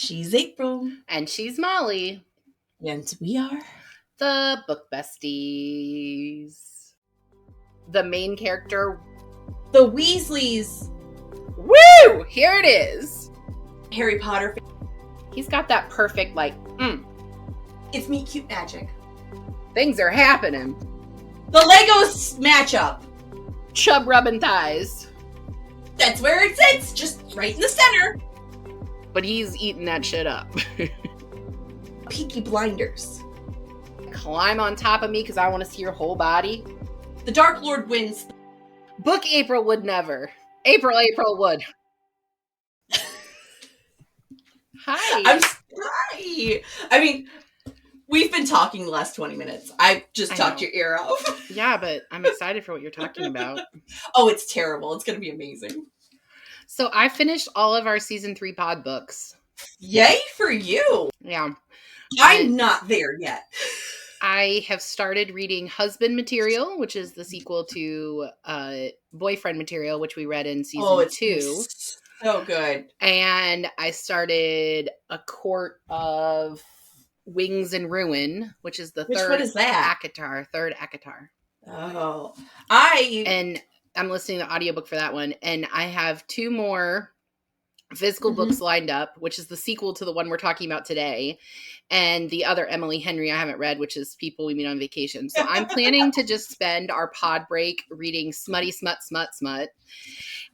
She's April. And she's Molly. And we are the Book Besties. The main character, the Weasleys. Woo! Here it is. Harry Potter. He's got that perfect, It's meet cute magic. Things are happening. The Legos matchup. Chub rubbing thighs. That's where it sits, just right in the center. But he's eating that shit up. Peaky Blinders. Climb on top of me because I want to see your whole body. The Dark Lord wins. Book April would never. April would. Hi. I'm sorry. I mean, we've been talking the last 20 minutes. I just talked your ear off. Yeah, but I'm excited for what you're talking about. Oh, it's terrible. It's going to be amazing. So I finished all of our season 3 pod books. Yay for you. Yeah. I'm not there yet. I have started reading Husband Material, which is the sequel to Boyfriend Material, which we read in season 2. So good. And I started A Court of Wings and Ruin, which is the third. What is that? Third ACOTAR. Oh. And I'm listening to the audiobook for that one. And I have 2 more physical books lined up, which is the sequel to the one we're talking about today. And the other Emily Henry I haven't read, which is People We Meet on Vacation. So I'm planning to just spend our pod break reading smutty smut.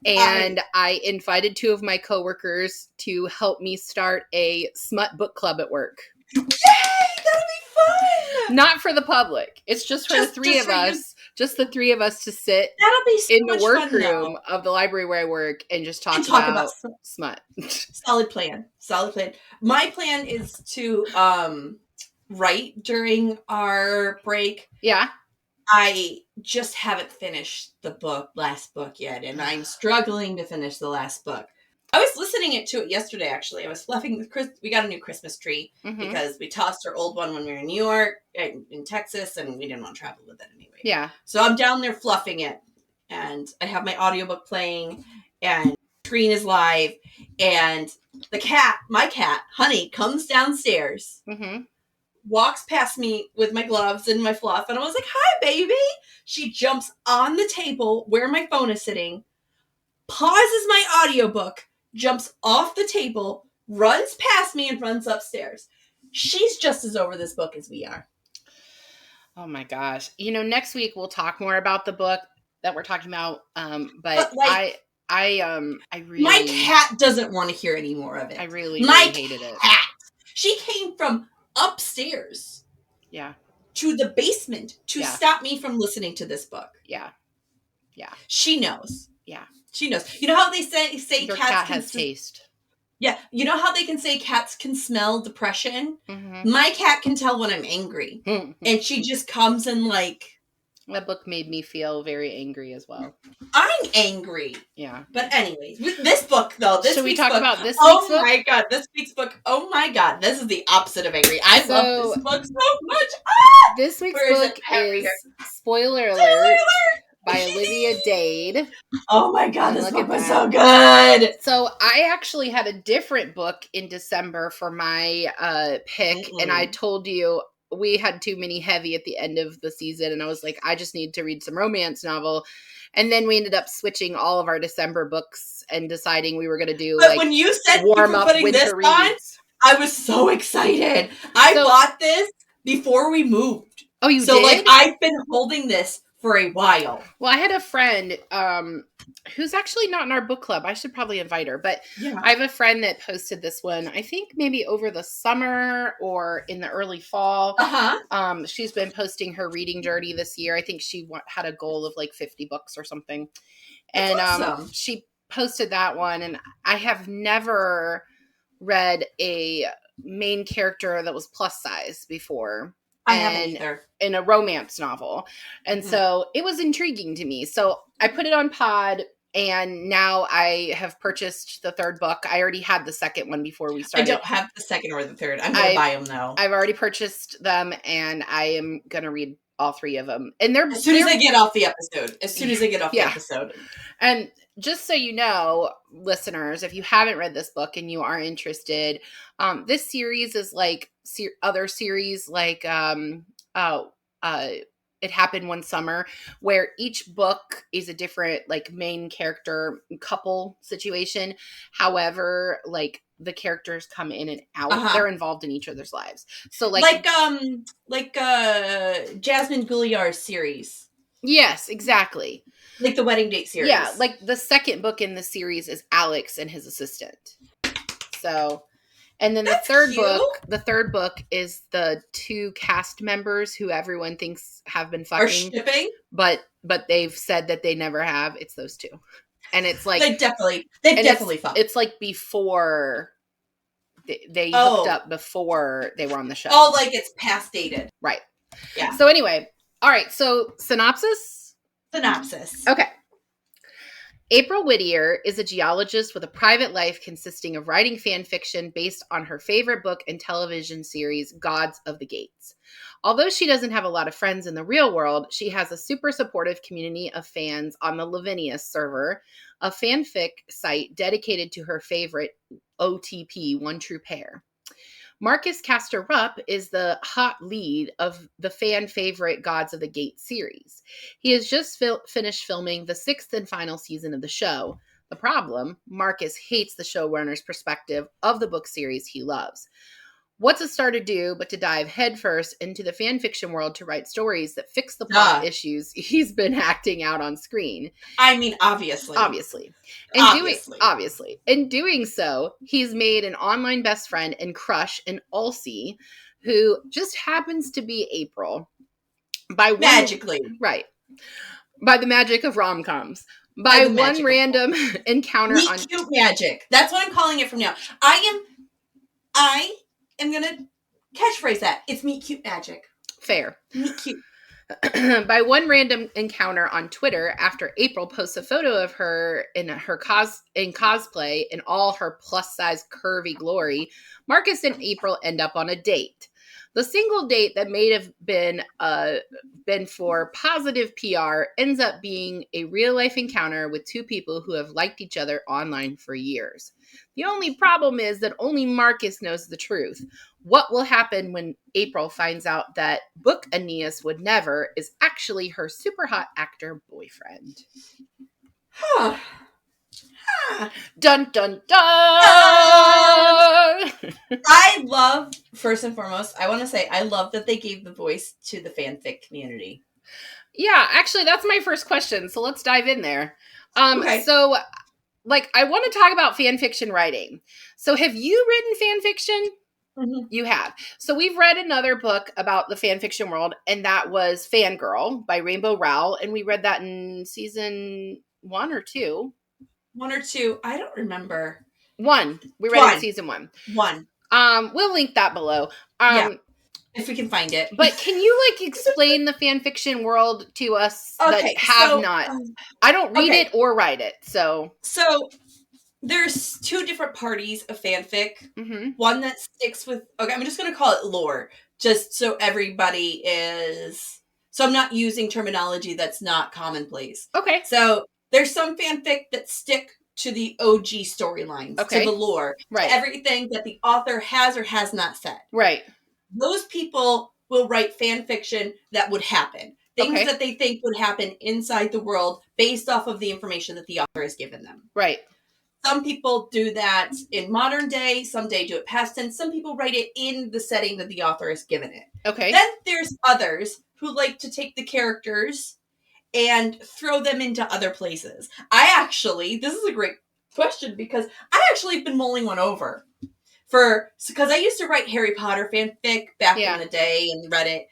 And I invited 2 of my coworkers to help me start a smut book club at work. Yay! That'll be fun! Not for the public. It's just for the 3 of us. Just the 3 of us to sit in the workroom of the library where I work and just talk about smut. Solid plan. My plan is to write during our break. Yeah. I just haven't finished the last book yet, and I'm struggling to finish the last book. I was listening to it yesterday, actually. I was fluffing we got a new Christmas tree because we tossed our old one when we were in New York, in Texas, and we didn't want to travel with it anyway. Yeah. So I'm down there fluffing it, and I have my audiobook playing, and the screen is live, and my cat, Honey, comes downstairs, walks past me with my gloves and my fluff, and I was like, hi, baby. She jumps on the table where my phone is sitting, pauses my audiobook, jumps off the table, runs past me, and runs upstairs. She's just as over this book as we are. Oh my gosh. Next week we'll talk more about the book that we're talking about. But I really... My cat doesn't want to hear any more of it. I really hated it. She came from upstairs. Yeah. To the basement to stop me from listening to this book. Yeah. Yeah. She knows. Yeah. She knows. You know how they say your cats cat has taste. Yeah. You know how they can say cats can smell depression? My cat can tell when I'm angry. And she just comes and That book made me feel very angry as well. I'm angry. Yeah. But anyways, this book though, Should we talk about this week's book? Oh my god, this week's book. Oh my god, this is the opposite of angry. I love this book so much. This week's book is Spoiler Alert by Olivia Dade. Oh my god, this book was so good. So I actually had a different book in December for my pick, and I told you we had too many heavy at the end of the season, and I was like, I just need to read some romance novel. And then we ended up switching all of our December books and deciding we were going to do when you said warm up winter reads. I was so excited. I bought this before we moved. Oh, you did? I've been holding this for a while. Well, I had a friend who's actually not in our book club. I should probably invite her. But I have a friend that posted this one, I think maybe over the summer or in the early fall. She's been posting her reading journey this year. I think she had a goal of 50 books or something. And awesome. She posted that one. And I have never read a main character that was plus size before. I haven't either. In a romance novel. And so it was intriguing to me. So I put it on pod, and now I have purchased the 3rd book. I already had the 2nd one before we started. I don't have the 2nd or the 3rd. I'm going to buy them though. I've already purchased them, and I am going to read all 3 of them. And they're as soon as I get off the episode. The episode. And just so you know, listeners, if you haven't read this book and you are interested, this series is like other series like It Happened One Summer, where each book is a different like main character couple situation. However, like the characters come in and out. They're involved in each other's lives. So like Jasmine Gulliar's series. Yes, exactly. Like the Wedding Date series. Yeah, like the second book in the series is Alex and his assistant. So, and then That's the third cute. book is the two cast members who everyone thinks have been fucking. Are shipping? But they've said that they never have. It's those two. And it's like they definitely fucked. It's like before they hooked up before they were on the show. Oh, like it's past dated. Right. Yeah. So anyway, all right. So synopsis? Okay. April Whittier is a geologist with a private life consisting of writing fan fiction based on her favorite book and television series, Gods of the Gates. Although she doesn't have a lot of friends in the real world, she has a super supportive community of fans on the Lavinius server, a fanfic site dedicated to her favorite OTP, One True Pair. Marcus Castor Rupp is the hot lead of the fan favorite Gods of the Gate series. He has just finished filming the 6th and final season of the show. The problem, Marcus hates the showrunner's perspective of the book series he loves. What's a star to do but to dive headfirst into the fan fiction world to write stories that fix the plot issues he's been acting out on screen? I mean, obviously. In doing so, he's made an online best friend and crush in Ulcie, who just happens to be April. Magically. Right. By the magic of rom-coms. By one random encounter on cute magic. That's what I'm calling it from now. I am gonna catchphrase that. It's meet cute magic. Fair. Meet cute. By one random encounter on Twitter after April posts a photo of her in cosplay in all her plus-size curvy glory, Marcus and April end up on a date. The single date that may have been for positive PR ends up being a real-life encounter with two people who have liked each other online for years. The only problem is that only Marcus knows the truth. What will happen when April finds out that Book Aeneas Would Never is actually her super hot actor boyfriend? Huh. Dun, dun, dun! I love, first and foremost, I want to say I love that they gave the voice to the fanfic community. Yeah, actually, that's my first question, so let's dive in there. Okay. So, like, I want to talk about fan fiction writing. So, have you written fan fiction? Mm-hmm. You have. So we've read another book about the fan fiction world, and that was Fangirl by Rainbow Rowell, and we read that in season 1 or 2. 1 or 2. I don't remember. 1. We read it in season 1. 1. We'll link that below. Yeah, if we can find it. But can you like explain the fan fiction world to us that have not? I don't read it or write it, so. There's 2 different parties of fanfic. Mm-hmm. One that sticks with, I'm just going to call it lore, just so everybody is, so I'm not using terminology that's not commonplace. Okay. So there's some fanfic that stick to the OG storylines, to the lore, to everything that the author has or has not said. Right. Those people will write fan fiction that would happen. Things that they think would happen inside the world based off of the information that the author has given them. Right. Some people do that in modern day. Some do it past tense. Some people write it in the setting that the author has given it. Okay. Then there's others who like to take the characters and throw them into other places. This is a great question because I actually have been mulling one over because I used to write Harry Potter fanfic back in the day and read it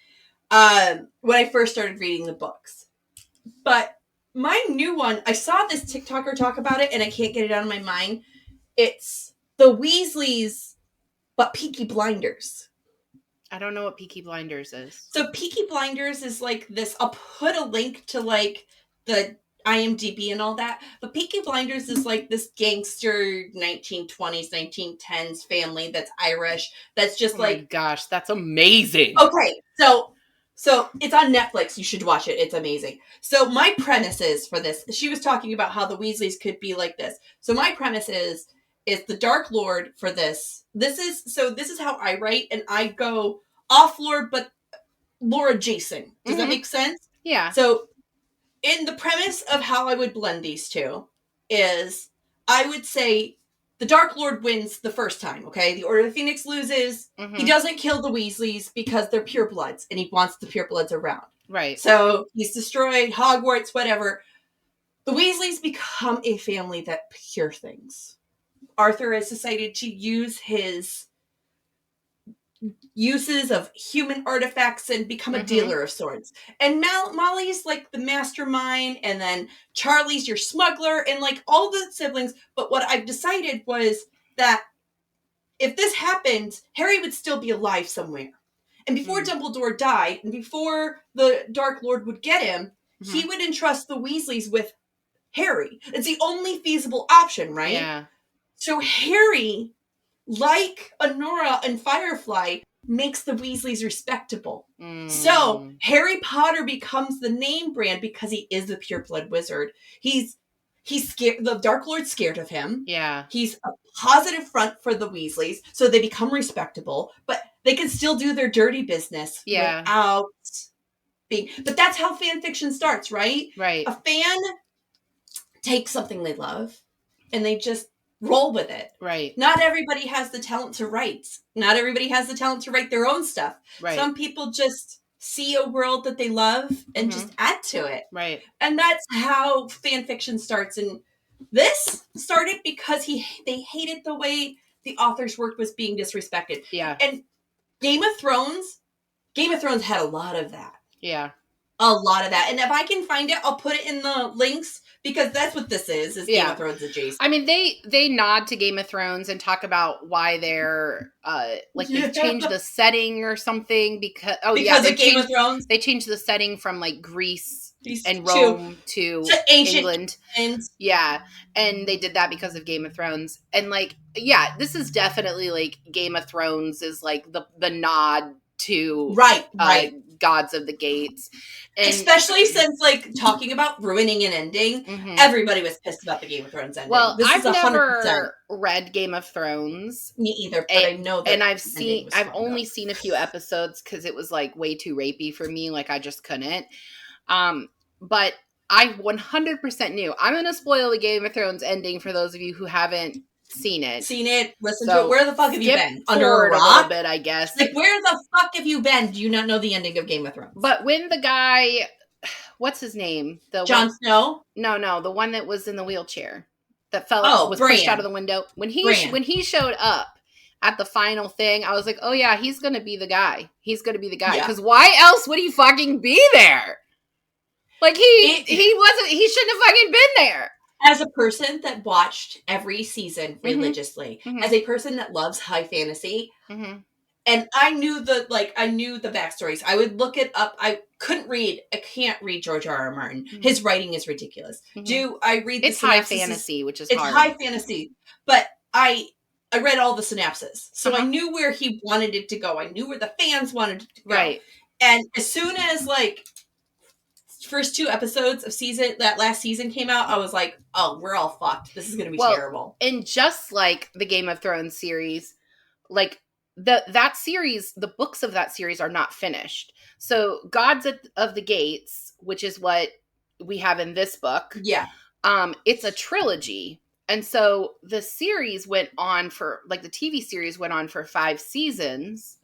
when I first started reading the books. But my new one, I saw this TikToker talk about it, and I can't get it out of my mind. It's the Weasleys, but Peaky Blinders. I don't know what Peaky Blinders is. So Peaky Blinders is like this. I'll put a link to like the IMDb and all that. But Peaky Blinders is like this gangster 1920s, 1910s family that's Irish. That's just my gosh, that's amazing. Okay, so So it's on Netflix. You should watch it. It's amazing. So my premises for this, she was talking about how the Weasleys could be like this. So my premise is the Dark Lord for this. This is how I write, and I go off lore, but lore adjacent. Does that make sense? Yeah. So in the premise of how I would blend these two is I would say the Dark Lord wins the first time, okay? The Order of the Phoenix loses. He doesn't kill the Weasleys because they're purebloods, and he wants the purebloods around. Right. So he's destroyed Hogwarts, whatever. The Weasleys become a family that pure things. Arthur has decided to use his uses of human artifacts and become a dealer of sorts. And Molly's like the mastermind, and then Charlie's your smuggler, and like all the siblings. But what I've decided was that if this happened, Harry would still be alive somewhere. And before Dumbledore died, and before the Dark Lord would get him, he would entrust the Weasleys with Harry. It's the only feasible option, right? Yeah. So Harry, like Honora and Firefly, makes the Weasleys respectable. So Harry Potter becomes the name brand because he is a pureblood wizard. He's scared. The Dark Lord's scared of him. Yeah. He's a positive front for the Weasleys, so they become respectable, but they can still do their dirty business without being. But that's how fan fiction starts, right? Right. A fan takes something they love, and they just roll with it. Right. Not everybody has the talent to write. Not everybody has the talent to write their own stuff. Right. Some people just see a world that they love and just add to it. Right. And that's how fan fiction starts. And this started because they hated the way the author's work was being disrespected. Yeah. And Game of Thrones had a lot of that. Yeah. A lot of that. And if I can find it, I'll put it in the links, because that's what this is Game of Thrones adjacent. I mean, they nod to Game of Thrones and talk about why they're they've changed the setting or something because of Game of Thrones. They changed the setting from like Greece and Rome to England. Yeah. And they did that because of Game of Thrones. And like, yeah, this is definitely like Game of Thrones is like the nod to Gods of the Gates. And especially since like talking about ruining an ending, everybody was pissed about the Game of Thrones ending. Well, I've never read Game of Thrones. Me either, but I know that. And I've only seen a few episodes because it was like way too rapey for me. Like I just couldn't. But I 100% knew. I'm going to spoil the Game of Thrones ending for those of you who haven't seen it. Listen to it. Where the fuck have you been? Under a rock? A little bit, I guess. Like, where the fuck have you been? Do you not know the ending of Game of Thrones? But when the guy, what's his name? Jon Snow? No, the one that was in the wheelchair that was pushed out of the window. When he showed up at the final thing, I was like, oh yeah, he's going to be the guy. He's going to be the guy. Because why else would he fucking be there? Like he shouldn't have fucking been there. As a person that watched every season religiously, as a person that loves high fantasy, and I knew the backstories. I would look it up. I can't read George R.R. Martin. His writing is ridiculous. Do I read It's high fantasy, which is hard. It's high fantasy. But I read all the synopses. So I knew where he wanted it to go. I knew where the fans wanted it to go. Right. And as soon as first 2 episodes of that last season came out, I was like, oh, we're all fucked. This is going to be terrible. And just like the Game of Thrones series, like that series, the books of that series are not finished. So Gods of the Gates, which is what we have in this book. Yeah. It's a trilogy. And so the series went on for, like the TV series went on for 5 seasons.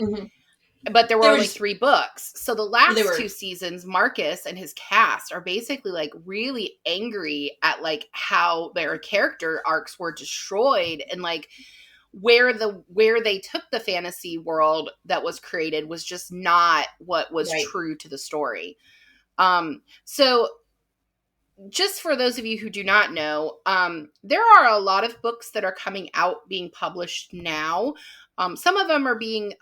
But there were only 3 books. So the last 2 seasons, Marcus and his cast are basically like really angry at like how their character arcs were destroyed, and like where they took the fantasy world that was created was just not what was true to the story. So just for those of you who do not know, there are a lot of books that are coming out being published now. Some of them are being,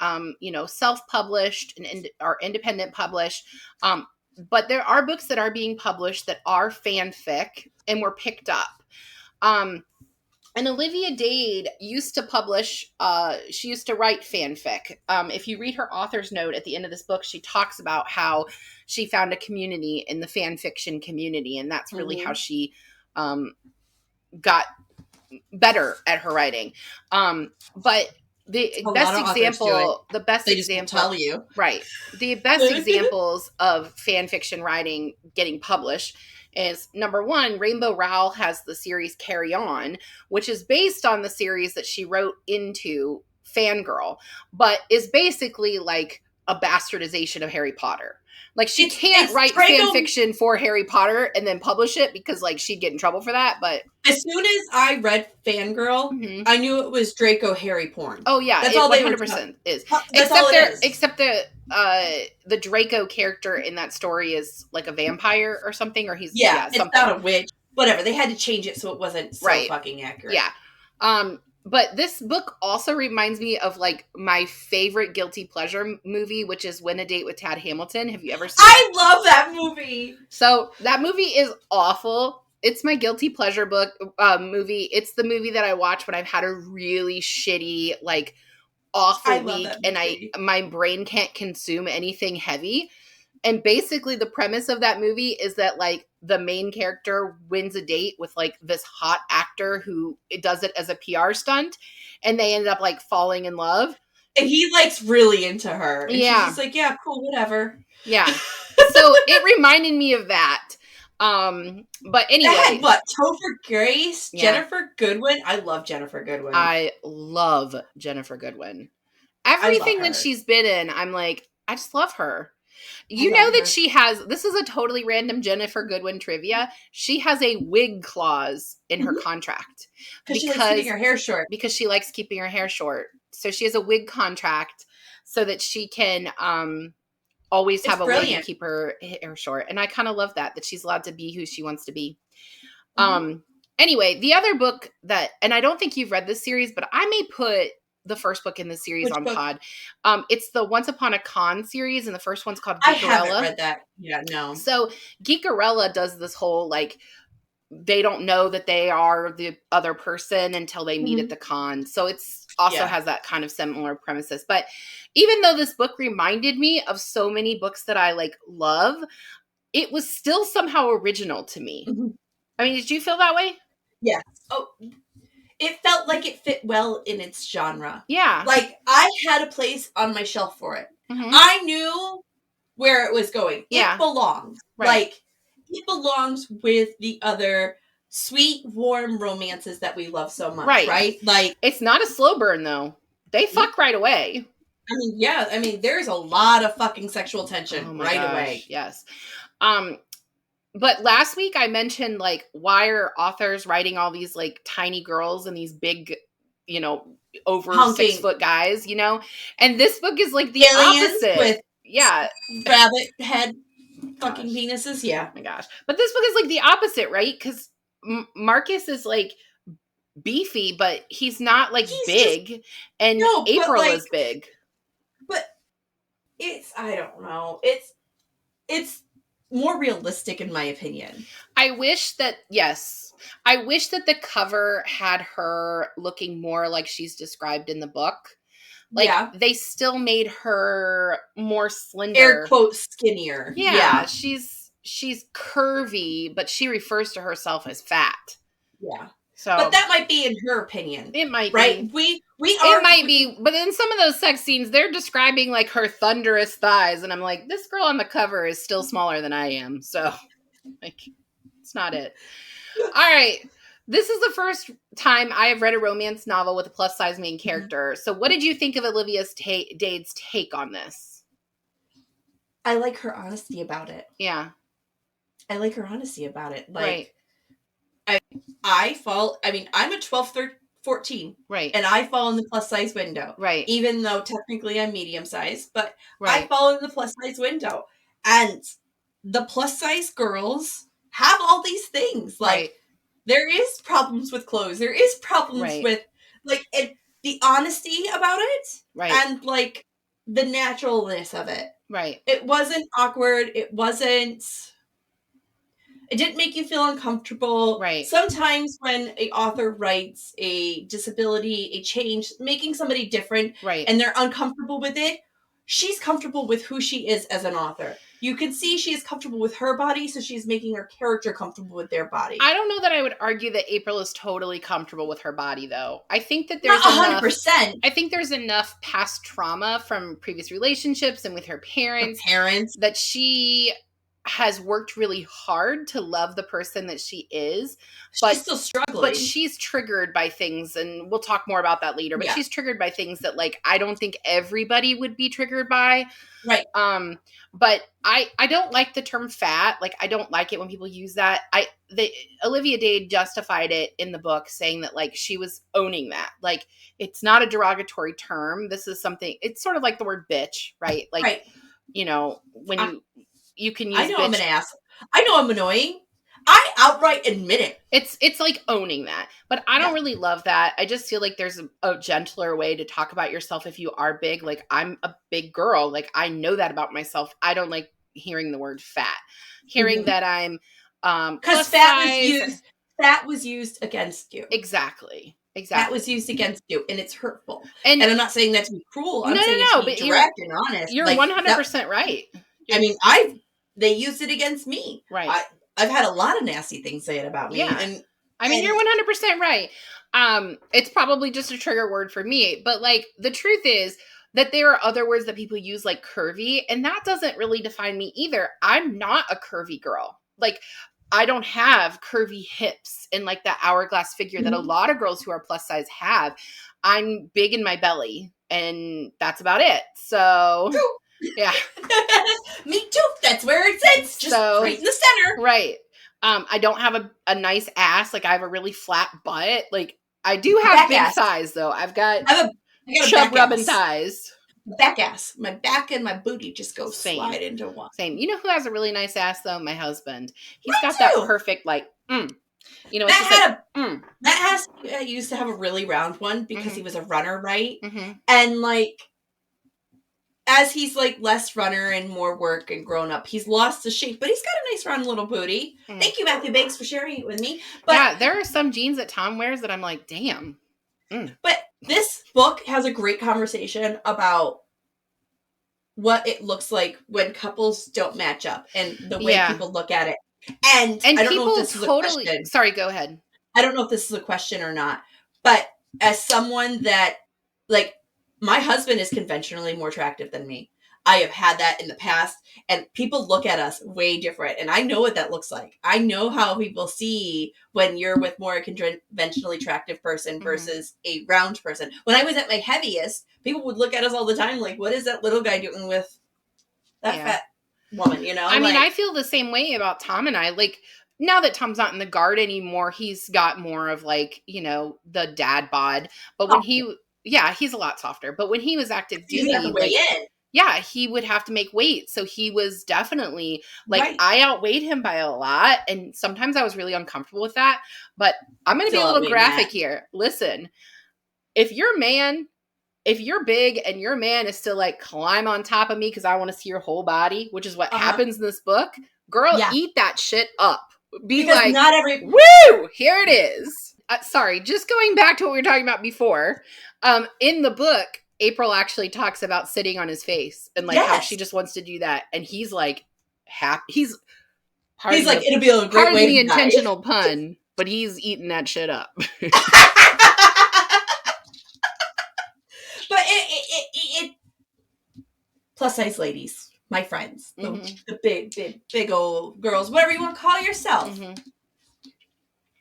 self-published and are independent published. But there are books that are being published that are fanfic and were picked up. And Olivia Dade used to publish, she used to write fanfic. If you read her author's note at the end of this book, she talks about how she found a community in the fanfiction community. And that's really how she got better at her writing. But the best example, tell you. Right. The best examples of fanfiction writing getting published is, number one, Rainbow Rowell has the series Carry On, which is based on the series that she wrote into Fangirl, but is basically like a bastardization of Harry Potter. Like, she can't write fan fiction for Harry Potter and then publish it because, like, she'd get in trouble for that. But as soon as I read Fangirl, I knew it was Draco Harry porn. Oh yeah, that's it all 100% is. Except the Draco character in that story is like a vampire or something, or he's it's not a witch. Whatever, they had to change it so it wasn't so fucking accurate. Yeah. But this book also reminds me of like my favorite guilty pleasure movie, which is Win a Date with Tad Hamilton. Have you ever seen it? I love that movie. So that movie is awful. It's my guilty pleasure movie. It's the movie that I watch when I've had a really shitty, like, awful week and my brain can't consume anything heavy. And basically the premise of that movie is that, like, the main character wins a date with, like, this hot actor who does it as a PR stunt, and they end up, like, falling in love. And he, like's really into her. And she's just like, yeah, cool, whatever. Yeah. So it reminded me of that. But anyway. That had what? Topher Grace? Yeah. Jennifer Goodwin? I love Jennifer Goodwin. I love Jennifer Goodwin. Everything that she's been in, I'm like, I just love her. You know that she has, this is a totally random Jennifer Goodwin trivia. She has a wig clause in her contract. Because she likes keeping her hair short. Because she likes keeping her hair short. So she has a wig contract so that she can always have a wig and keep her hair short. And I kind of love that she's allowed to be who she wants to be. Anyway, the other book that, and I don't think you've read this series, but I may put the first book in the series on pod. It's the Once Upon a Con series, and the first one's called Geekerella. I haven't read that. Yeah, no. So Geekerella does this whole, like, they don't know that they are the other person until they meet at the con. So it's also has that kind of similar premises. But even though this book reminded me of so many books that I, like, love, it was still somehow original to me. I mean, did you feel that way? Yeah. Oh, it felt like it fit well in its genre. Yeah. Like, I had a place on my shelf for it. I knew where it was going. Yeah. It belonged. Right. Like, it belongs with the other sweet, warm romances that we love so much. Right? Like, it's not a slow burn, though. They fuck right away. I mean, yeah. I mean, there's a lot of fucking sexual tension away. Yes. But last week I mentioned, like, why are authors writing all these, like, tiny girls and these big, you know, over 6 foot guys, you know? And this book is like the opposite. With rabbit head fucking penises. Yeah. Oh my gosh. But this book is like the opposite, right? Because Marcus is, like, beefy, but he's not, like, big. And April is big. But it's, I don't know. It's more realistic, in my opinion. I wish that the cover had her looking more like she's described in the book. Like, they still made her more slender. Air quote skinnier. Yeah. She's curvy, but she refers to herself as fat. Yeah. So, but that might be in her opinion. It might be. Right? It might be. But in some of those sex scenes, they're describing, like, her thunderous thighs. And I'm like, this girl on the cover is still smaller than I am. So, like, it's not it. All right. This is the first time I have read a romance novel with a plus size main character. So what did you think of Olivia Dade's take on this? I like her honesty about it. Yeah. I like her honesty about it. Like, I'm a 12, 13, 14. Right. And I fall in the plus size window. Right. Even though technically I'm medium size, but I fall in the plus size window. And the plus size girls have all these things. Like, there is problems with clothes. There is problems with, like, the honesty about it. Right. And, like, the naturalness of it. Right. It wasn't awkward. It wasn't It didn't make you feel uncomfortable. Right. Sometimes when an author writes a disability, a change, making somebody different, right, and they're uncomfortable with it, she's comfortable with who she is as an author. You can see she is comfortable with her body, so she's making her character comfortable with their body. I don't know that I would argue that April is totally comfortable with her body, though. I think that there's not 100%. I think there's enough past trauma from previous relationships and with her parents that she has worked really hard to love the person that she is. But she's still struggling. But she's triggered by things, and we'll talk more about that later, but she's triggered by things that, like, I don't think everybody would be triggered by. Right. But I don't like the term fat. Like, I don't like it when people use that. Olivia Dade justified it in the book, saying that, like, she was owning that. Like, it's not a derogatory term. This is something, it's sort of like the word bitch, right? Like, you know, when you can use I know bitch. I'm an ass. I know I'm annoying. I outright admit it. It's like owning that. But I don't really love that. I just feel like there's a gentler way to talk about yourself if you are big. Like, I'm a big girl. Like, I know that about myself. I don't like hearing the word fat. Hearing that I'm because fat was used against you. Exactly. That was used against you, and it's hurtful. And I'm not saying that to be cruel. I'm saying it to be direct and honest. You're like, 100% right. I mean, they used it against me. Right. I've had a lot of nasty things said about me. Yeah. And you're 100% right. It's probably just a trigger word for me. But, like, the truth is that there are other words that people use, like curvy, and that doesn't really define me either. I'm not a curvy girl. Like, I don't have curvy hips and, like, that hourglass figure that a lot of girls who are plus size have. I'm big in my belly, and that's about it. So... Yeah. Me too. That's where it sits. Just right in the center. Right. I don't have a nice ass. Like, I have a really flat butt. Like, I do have big thighs, though. I have chub rubbing thighs. Back ass. My back and my booty just go slide into one. Same. You know who has a really nice ass, though? My husband. He's got that perfect, like, You know, it's Matt just Matt used to have a really round one because he was a runner, right? And, like, as he's, like, less runner and more work and grown up, he's lost the shape, but he's got a nice round little booty. Thank you, Matthew Banks, for sharing it with me. But yeah, there are some jeans that Tom wears that I'm like, damn. But this book has a great conversation about what it looks like when couples don't match up and the way people look at it. And I don't know if this is a question. Sorry, go ahead. I don't know if this is a question or not, but as someone that, like, my husband is conventionally more attractive than me. I have had that in the past, and people look at us way different, and I know what that looks like. I know how people see when you're with more a conventionally attractive person versus a round person. When I was at my heaviest, people would look at us all the time like, what is that little guy doing with that fat woman, you know? I mean, I feel the same way about Tom and I. Like, now that Tom's not in the guard anymore, he's got more of, like, you know, the dad bod. But when he's a lot softer. But when he was active duty, he would have to make weight. So he was definitely, like, I outweighed him by a lot. And sometimes I was really uncomfortable with that. But I'm going to be a little graphic here. Listen, if you're big and your man is still, like, climb on top of me because I want to see your whole body, which is what happens in this book, girl, eat that shit up. Because not every... Woo! Here it is. Sorry, just going back to what we were talking about before. In the book, April actually talks about sitting on his face and, like, how she just wants to do that. And he's, like, happy. He's like, it'll be a great way to die. Intentional pun, but he's eating that shit up. But it plus size ladies, my friends, the big old girls, whatever you want to call yourself.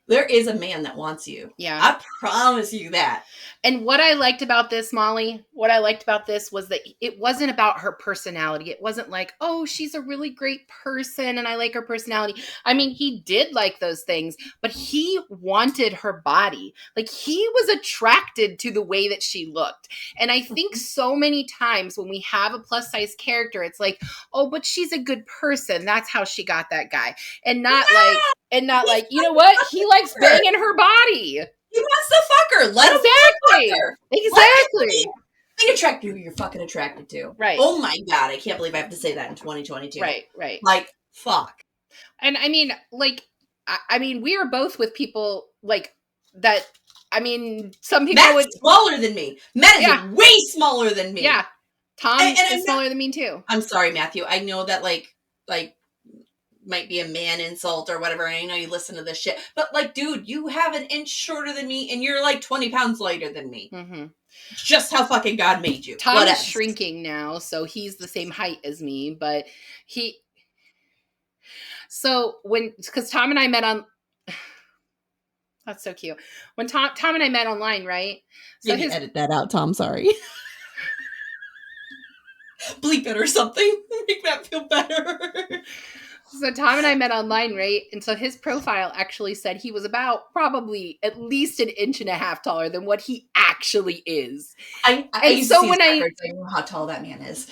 There is a man that wants you. Yeah. I promise you that. And what I liked about this, Molly, was that it wasn't about her personality. It wasn't like, oh, she's a really great person and I like her personality. I mean, he did like those things, but he wanted her body. Like, he was attracted to the way that she looked. And I think so many times when we have a plus size character, it's like, oh, but she's a good person. That's how she got that guy. And not like, you know what? He likes banging her body. He wants to fuck her. Let him fuck her. Exactly. Be attracted to who you're fucking attracted to. Right. Oh my God. I can't believe I have to say that in 2022. Right. Like, fuck. And I mean, like, I mean, we are both with people like that. I mean, some people Matt's smaller than me. Matt is way smaller than me. Yeah. Tom is smaller than me too. I'm sorry, Matthew. I know that like might be a man insult or whatever. And I know you listen to this shit, but like, dude, you have an inch shorter than me and you're like 20 pounds lighter than me. Mm-hmm. Just how fucking God made you. Tom is shrinking now, so he's the same height as me, but because Tom and I met on, that's so cute. When Tom and I met online, right? So maybe edit that out, Tom. Sorry. Bleep it or something. Make that feel better. So Tom and I met online, right? And so his profile actually said he was about probably at least 1.5 inches taller than what he actually is. I used to see his records. I know how tall that man is.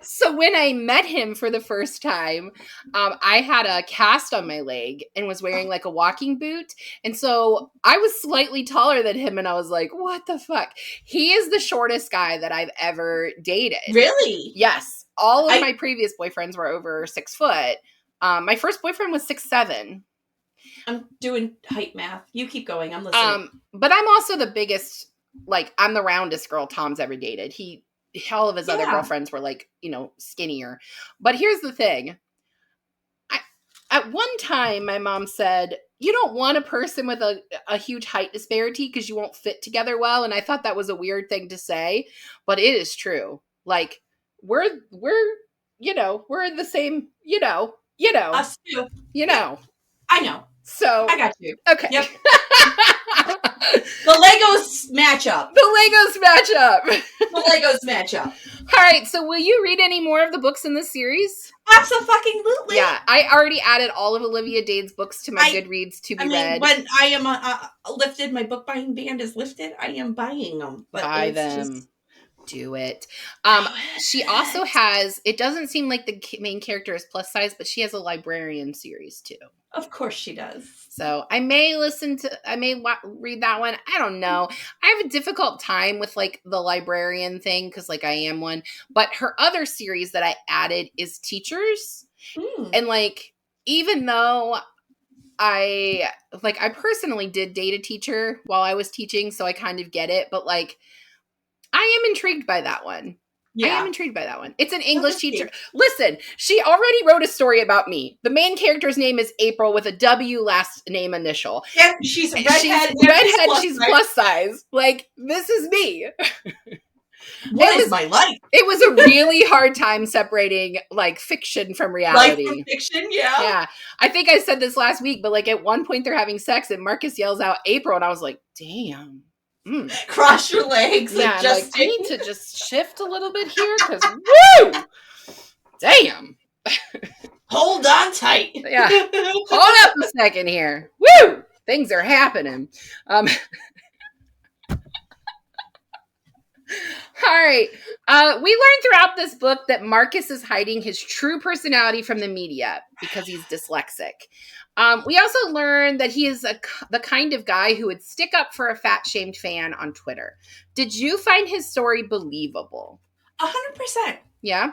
So when I met him for the first time, I had a cast on my leg and was wearing like a walking boot. And so I was slightly taller than him. And I was like, what the fuck? He is the shortest guy that I've ever dated. Really? Yes. All of my previous boyfriends were over 6 foot. My first boyfriend was 6'7". I'm doing height math. You keep going. I'm listening. But I'm also the biggest, like, I'm the roundest girl Tom's ever dated. All of his other girlfriends were like, skinnier. But here's the thing. At one time, my mom said, you don't want a person with a huge height disparity because you won't fit together well. And I thought that was a weird thing to say, but it is true. Like, we're the same, Us too. I know. So I got you. Okay. Yep. The Legos match up. All right. So will you read any more of the books in this series? Absolutely. Yeah. I already added all of Olivia Dade's books to my Goodreads to be read. When I am lifted, my book buying ban is lifted, I am buying them. But buy them. Do it. She also has, it doesn't seem like the main character is plus size, but she has a librarian series too. Of course she does. So I may read that one. I don't know. I have a difficult time with like the librarian thing because like I am one. But her other series that I added is Teachers. And like, even though I personally did date a teacher while I was teaching, so I kind of get it. But like, I am intrigued by that one. Yeah. I am intrigued by that one. It's an English teacher. Listen, she already wrote a story about me. The main character's name is April with a W last name initial. Yeah, she's a redhead. She's plus size. Like, this is me. What is my life? It was a really hard time separating like fiction from reality. Life from fiction, yeah. Yeah. I think I said this last week, but like at one point they're having sex and Marcus yells out April and I was like, damn. Cross your legs. Yeah, like, I need to just shift a little bit here because woo! Damn. Hold on tight. Yeah. Hold up a second here. Woo! Things are happening. All right. We learned throughout this book that Marcus is hiding his true personality from the media because he's dyslexic. We also learned that he is the kind of guy who would stick up for a fat-shamed fan on Twitter. Did you find his story believable? 100%. Yeah?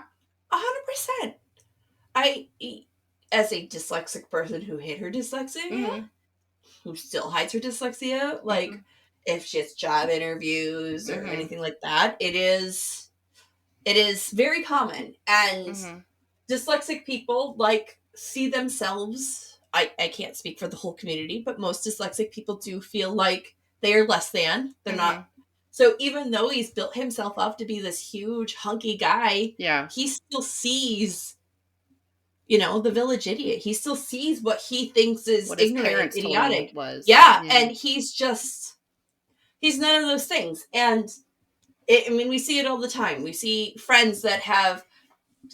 100%. I, as a dyslexic person who hid her dyslexia, who still hides her dyslexia, like, if she has job interviews or anything like that, it is very common. And dyslexic people, like, see themselves... I can't speak for the whole community, but most dyslexic people do feel like they are less than. They're not. So even though he's built himself up to be this huge, hunky guy, he still sees, the village idiot. He still sees what he thinks is what ignorant, idiotic. Yeah, and he's none of those things. And we see it all the time. We see friends that have,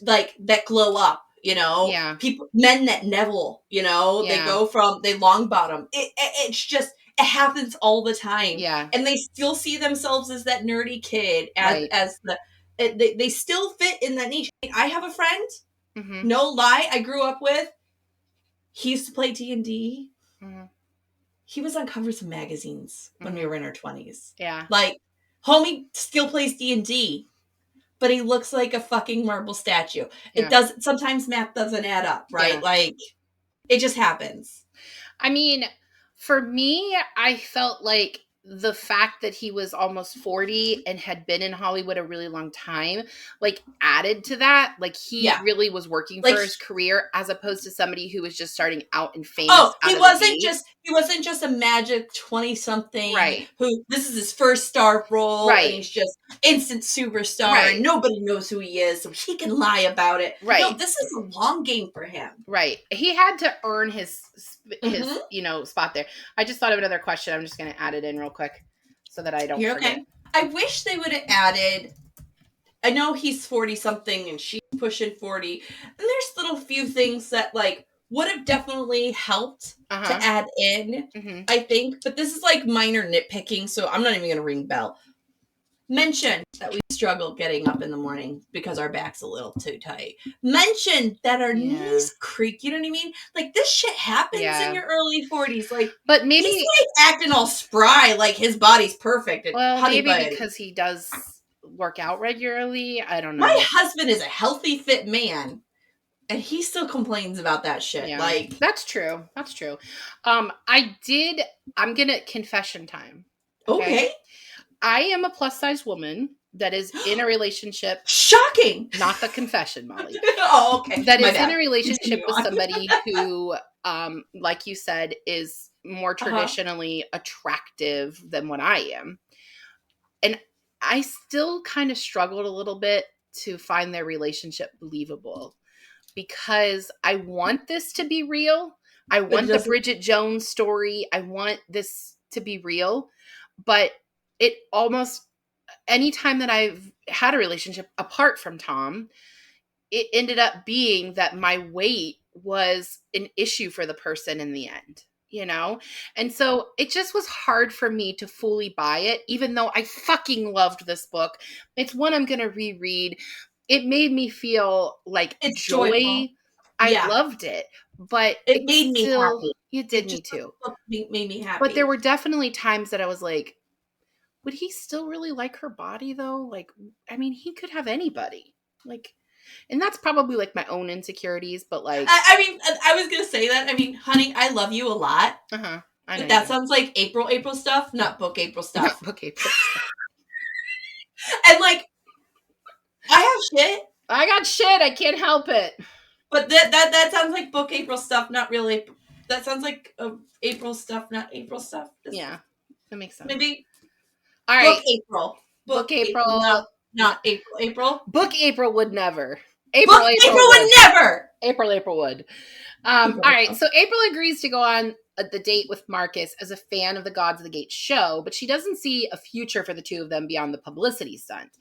like, that glow up. People, men that Neville, they long bottom. It's just, it happens all the time. Yeah. And they still see themselves as that nerdy kid, they still fit in that niche. I have a friend, no lie, I grew up with, he used to play D&D. He was on covers of magazines when we were in our 20s. Yeah. Like, homie still plays D&D. but he looks like a fucking marble statue. It doesn't, sometimes math doesn't add up, right? Yeah. Like, it just happens. I mean, for me, I felt like the fact that he was almost 40 and had been in Hollywood a really long time, like, added to that. Like, he really was working for his career, as opposed to somebody who was just starting out and famous. Oh, he wasn't just a magic 20-something who, this is his first star role, and he's just instant superstar, and nobody knows who he is, so he can lie about it. No, this is a long game for him. Right. He had to earn his spot there. I just thought of another question. I'm just going to add it in real quick so that I don't forget. Okay. I wish they would have added, I know he's 40-something and she's pushing 40, and there's little few things that, like, would have definitely helped to add in, I think. But this is, like, minor nitpicking, so I'm not even going to ring bell. Mention that we struggle getting up in the morning because our back's a little too tight. Mention that our knees creak. You know what I mean? Like, this shit happens in your early 40s. Like, but maybe he's, like, acting all spry, like his body's perfect. Well, maybe because he does work out regularly. I don't know. My husband is a healthy, fit man, and he still complains about that shit. Yeah, like, that's true. That's true. I'm gonna confession time. Okay. I am a plus size woman that is in a relationship. Shocking. Not the confession, Molly. Oh, okay. That is in a relationship with somebody who, like you said, is more traditionally attractive than what I am. And I still kind of struggled a little bit to find their relationship believable, because I want this to be real. I want the Bridget Jones story. I want this to be real. But it almost, anytime that I've had a relationship apart from Tom, it ended up being that my weight was an issue for the person in the end, And so it just was hard for me to fully buy it, even though I fucking loved this book. It's one I'm going to reread. It made me feel like it's joy. Joyful. I loved it, but it made me happy. It did me too. Made me happy. But there were definitely times that I was like, would he still really like her body though? Like, I mean, he could have anybody. Like, and that's probably like my own insecurities, but like, I mean, I was gonna say that. I mean, honey, I love you a lot. But that sounds like April stuff, not Book April stuff. Not Book April stuff. And like, I have shit. I got shit. I can't help it. But that sounds like Book April stuff, not really. That sounds like April stuff, not April stuff. Yeah, that makes sense. Maybe. All right. Book April. Not April. Book April would never. April would never. April would. All right. So April agrees to go on the date with Marcus as a fan of the Gods of the Gate show, but she doesn't see a future for the two of them beyond the publicity stunt.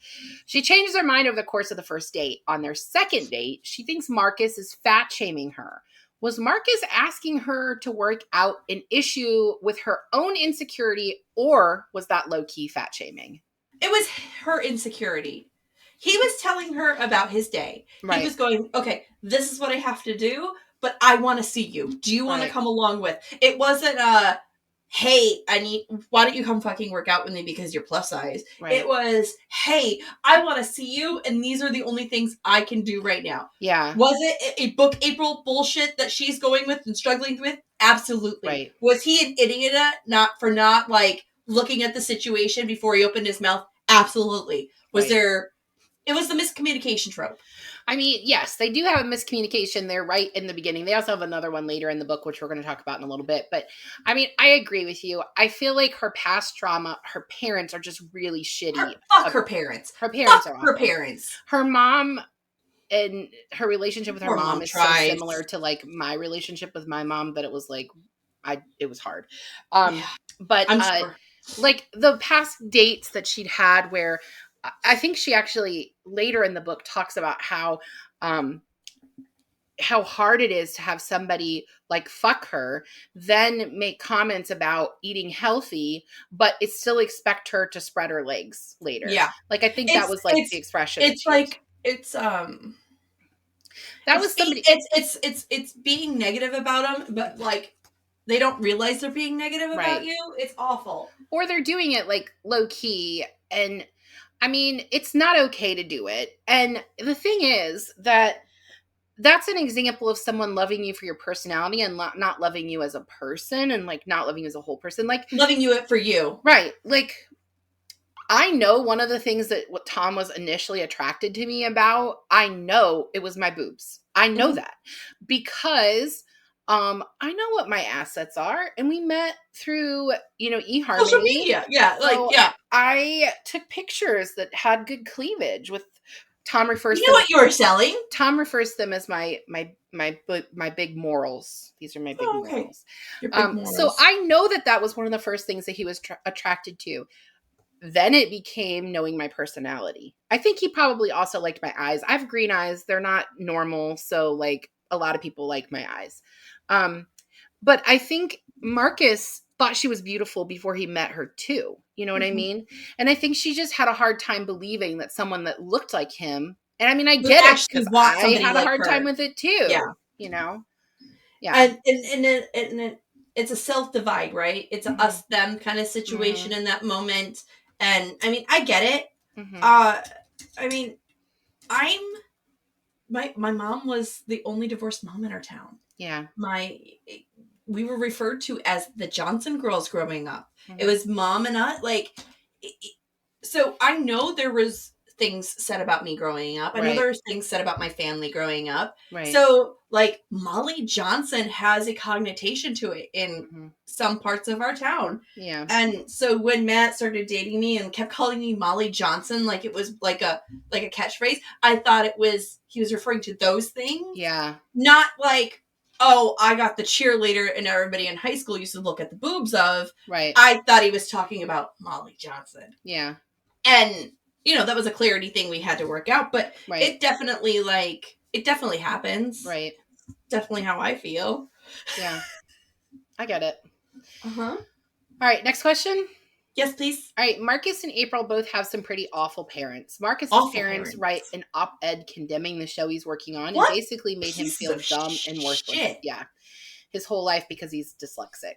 She changes her mind over the course of the first date. On their second date, she thinks Marcus is fat shaming her. Was Marcus asking her to work out an issue with her own insecurity, or was that low-key fat shaming? It was her insecurity. He was telling her about his day. Right. He was going, okay, this is what I have to do, but I want to see you. Do you want to come along with? It wasn't hey, why don't you come fucking work out with me because you're plus size? Right. It was, hey, I want to see you, and these are the only things I can do right now. Yeah. Was it a Book April bullshit that she's going with and struggling with? Absolutely. Right. Was he an idiot for not like looking at the situation before he opened his mouth? Absolutely. Was there... It was the miscommunication trope. I mean, yes, they do have a miscommunication there right in the beginning. They also have another one later in the book, which we're going to talk about in a little bit. But, I mean, I agree with you. I feel like her past trauma, her parents are just really shitty. Her parents. Her parents are awful. Her parents. Her mom and her relationship with her mom is so similar to, like, my relationship with my mom that it was, like, it was hard. But, I'm sure. Like, the past dates that she'd had where... I think she actually later in the book talks about how hard it is to have somebody like fuck her, then make comments about eating healthy, but it still expect her to spread her legs later. Yeah. Like, I think that was like the expression. It's like, it's being negative about them, but like, they don't realize they're being negative about you. It's awful. Or they're doing it like low key. And I mean, it's not okay to do it. And the thing is that that's an example of someone loving you for your personality and not loving you as a person, and like not loving you as a whole person. Like loving you for you. Right. Like, I know one of the things that what Tom was initially attracted to me about, I know it was my boobs. I know that because I know what my assets are, and we met through, eHarmony. Social media. Yeah. So I took pictures that had good cleavage with Tom refers You know what you were selling? Tom refers to them as my big morals. These are my big morals. Your big morals. So I know that was one of the first things that he was attracted to. Then it became knowing my personality. I think he probably also liked my eyes. I have green eyes. They're not normal. So like a lot of people like my eyes. But I think Marcus thought she was beautiful before he met her too. You know what I mean? And I think she just had a hard time believing that someone that looked like him. And I mean, I get it because I had a hard time with it too. Yeah. Yeah. And it's a self-divide, right? It's a us-them kind of situation in that moment. And I mean, I get it. I mean, my mom was the only divorced mom in our town. Yeah. We were referred to as the Johnson girls growing up. It was mom and us. So I know there was things said about me growing up. I know there's things said about my family growing up. Right. So like Molly Johnson has a connotation to it in some parts of our town. Yeah. And so when Matt started dating me and kept calling me Molly Johnson, like it was like a catchphrase, I thought he was referring to those things. Yeah. Not like, oh, I got the cheerleader and everybody in high school used to look at the boobs of. Right. I thought he was talking about Molly Johnson. Yeah. And that was a clarity thing we had to work out, but it definitely happens. Right. Definitely how I feel. Yeah. I get it. All right. Next question. Yes, please. All right. Marcus and April both have some pretty awful parents. Marcus's parents write an op-ed condemning the show he's working on and basically made him feel dumb and worthless. Yeah. His whole life because he's dyslexic.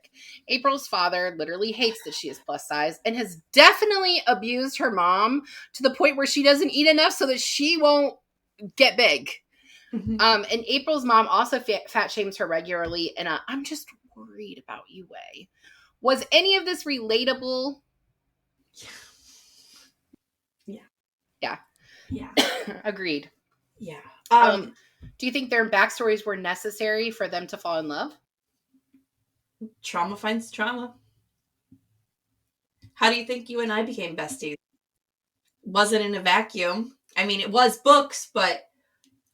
April's father literally hates that she is plus size and has definitely abused her mom to the point where she doesn't eat enough so that she won't get big. And April's mom also fat shames her regularly. And I'm just worried about you, Way. Was any of this relatable? Yeah. Yeah. Yeah. Agreed. Yeah. Do you think their backstories were necessary for them to fall in love? Trauma finds trauma. How do you think you and I became besties? Wasn't in a vacuum. I mean, it was books, but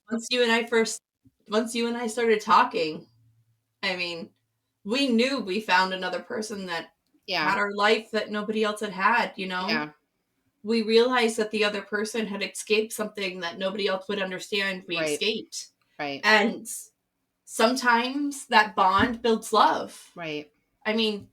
once you and I started talking, I mean, we knew we found another person that had our life that nobody else had, Yeah. We realized that the other person had escaped something that nobody else would understand we escaped. Right. And sometimes that bond builds love. Right. I mean,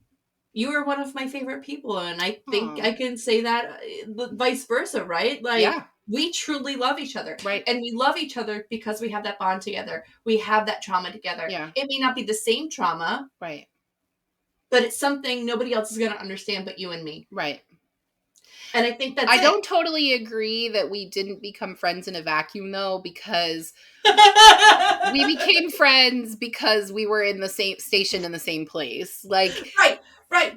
you are one of my favorite people, and I think I can say that vice versa, right? Like, we truly love each other. Right. And we love each other because we have that bond together. We have that trauma together. Yeah. It may not be the same trauma. Right. But it's something nobody else is going to understand but you and me. Right. And I think that's I don't totally agree that we didn't become friends in a vacuum, though, because we became friends because we were in the same station in the same place. Like, right.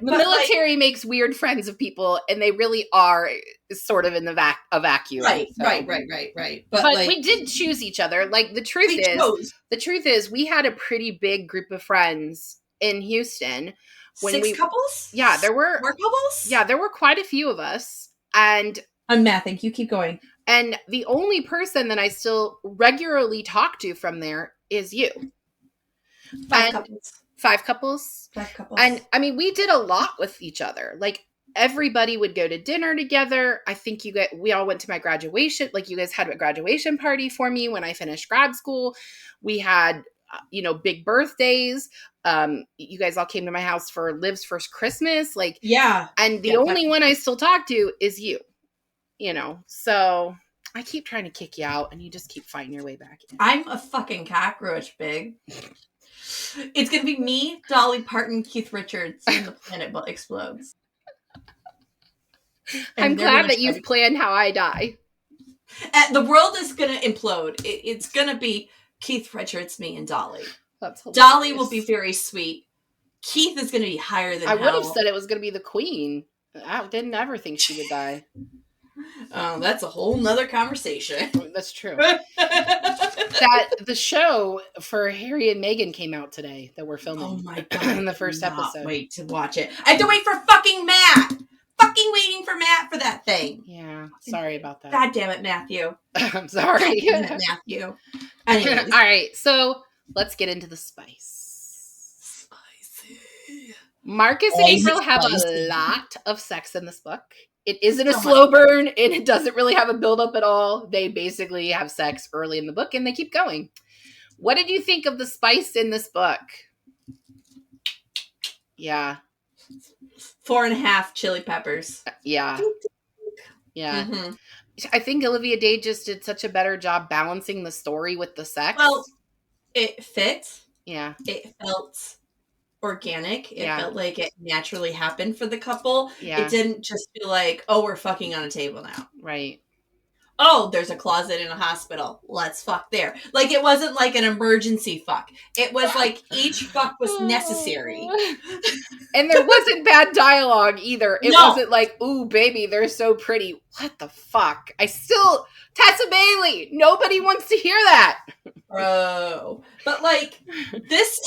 The military makes weird friends of people, and they really are sort of in the vacuum. Right, so. right. But we did choose each other. Like, the truth is, we had a pretty big group of friends in Houston. Six couples? Yeah, there were. More couples? Yeah, there were quite a few of us. And I'm mathing. You keep going. And the only person that I still regularly talk to from there is you. Five couples. Five couples. And I mean, we did a lot with each other. Like, everybody would go to dinner together. I think we all went to my graduation. Like, you guys had a graduation party for me when I finished grad school. We had, big birthdays. You guys all came to my house for Liv's first Christmas. Like, yeah. And the only one I still talk to is you, so I keep trying to kick you out and you just keep fighting your way back in. I'm a fucking cockroach, Big. It's going to be me, Dolly Parton, Keith Richards, and the planet explodes. I'm glad that you've planned how I die. The world is going to implode. It's going to be Keith, Richards, me, and Dolly. That's hilarious. Dolly will be very sweet. Keith is going to be higher than I hell. would have said it was going to be the queen. I didn't ever think she would die. That's a whole nother conversation. That's true. That the show for Harry and Meghan came out today that we're filming. Oh my God. In the first episode. Wait to watch it. I have to wait for fucking Matt. Fucking waiting for Matt for that thing. Yeah. Sorry about that. God damn it, Matthew. I'm sorry. God damn it, Matthew. Anyways. All right. So let's get into the spice. Spicy. Marcus and April have a lot of sex in this book. It isn't a slow burn, and it doesn't really have a build-up at all. They basically have sex early in the book, and they keep going. What did you think of the spice in this book? Yeah. 4.5 chili peppers. Yeah. Yeah. Mm-hmm. I think Olivia Dade just did such a better job balancing the story with the sex. Well, it fit. Yeah. It felt organic. It felt like it naturally happened for the couple. Yeah. It didn't just feel like, oh, we're fucking on a table now. Right. Oh, there's a closet in a hospital. Let's fuck there. Like, it wasn't like an emergency fuck. It was like each fuck was necessary. And there wasn't bad dialogue either. It wasn't like, ooh, baby, they're so pretty. What the fuck? Tessa Bailey, nobody wants to hear that. Bro. But like, this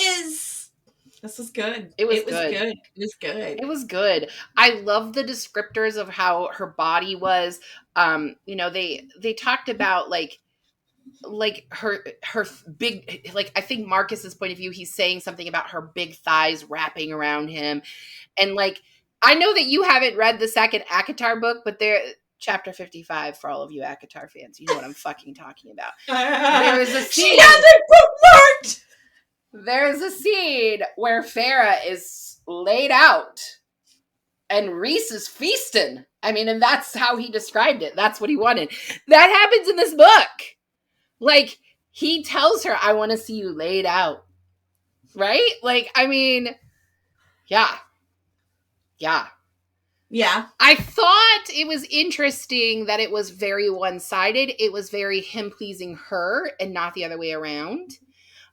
was good. It was good. I love the descriptors of how her body was. They talked about like her big, like, I think Marcus's point of view, he's saying something about her big thighs wrapping around him. And like, I know that you haven't read the second ACOTAR book, but chapter 55 for all of you ACOTAR fans, you know what I'm fucking talking about. There is a scene. She has it bookmarked. There's a scene where Farrah is laid out and Reese is feasting. I mean, and that's how he described it. That's what he wanted. That happens in this book. Like, he tells her, I want to see you laid out. Right? Like, I mean, yeah. Yeah. Yeah. I thought it was interesting that it was very one-sided. It was very him pleasing her and not the other way around.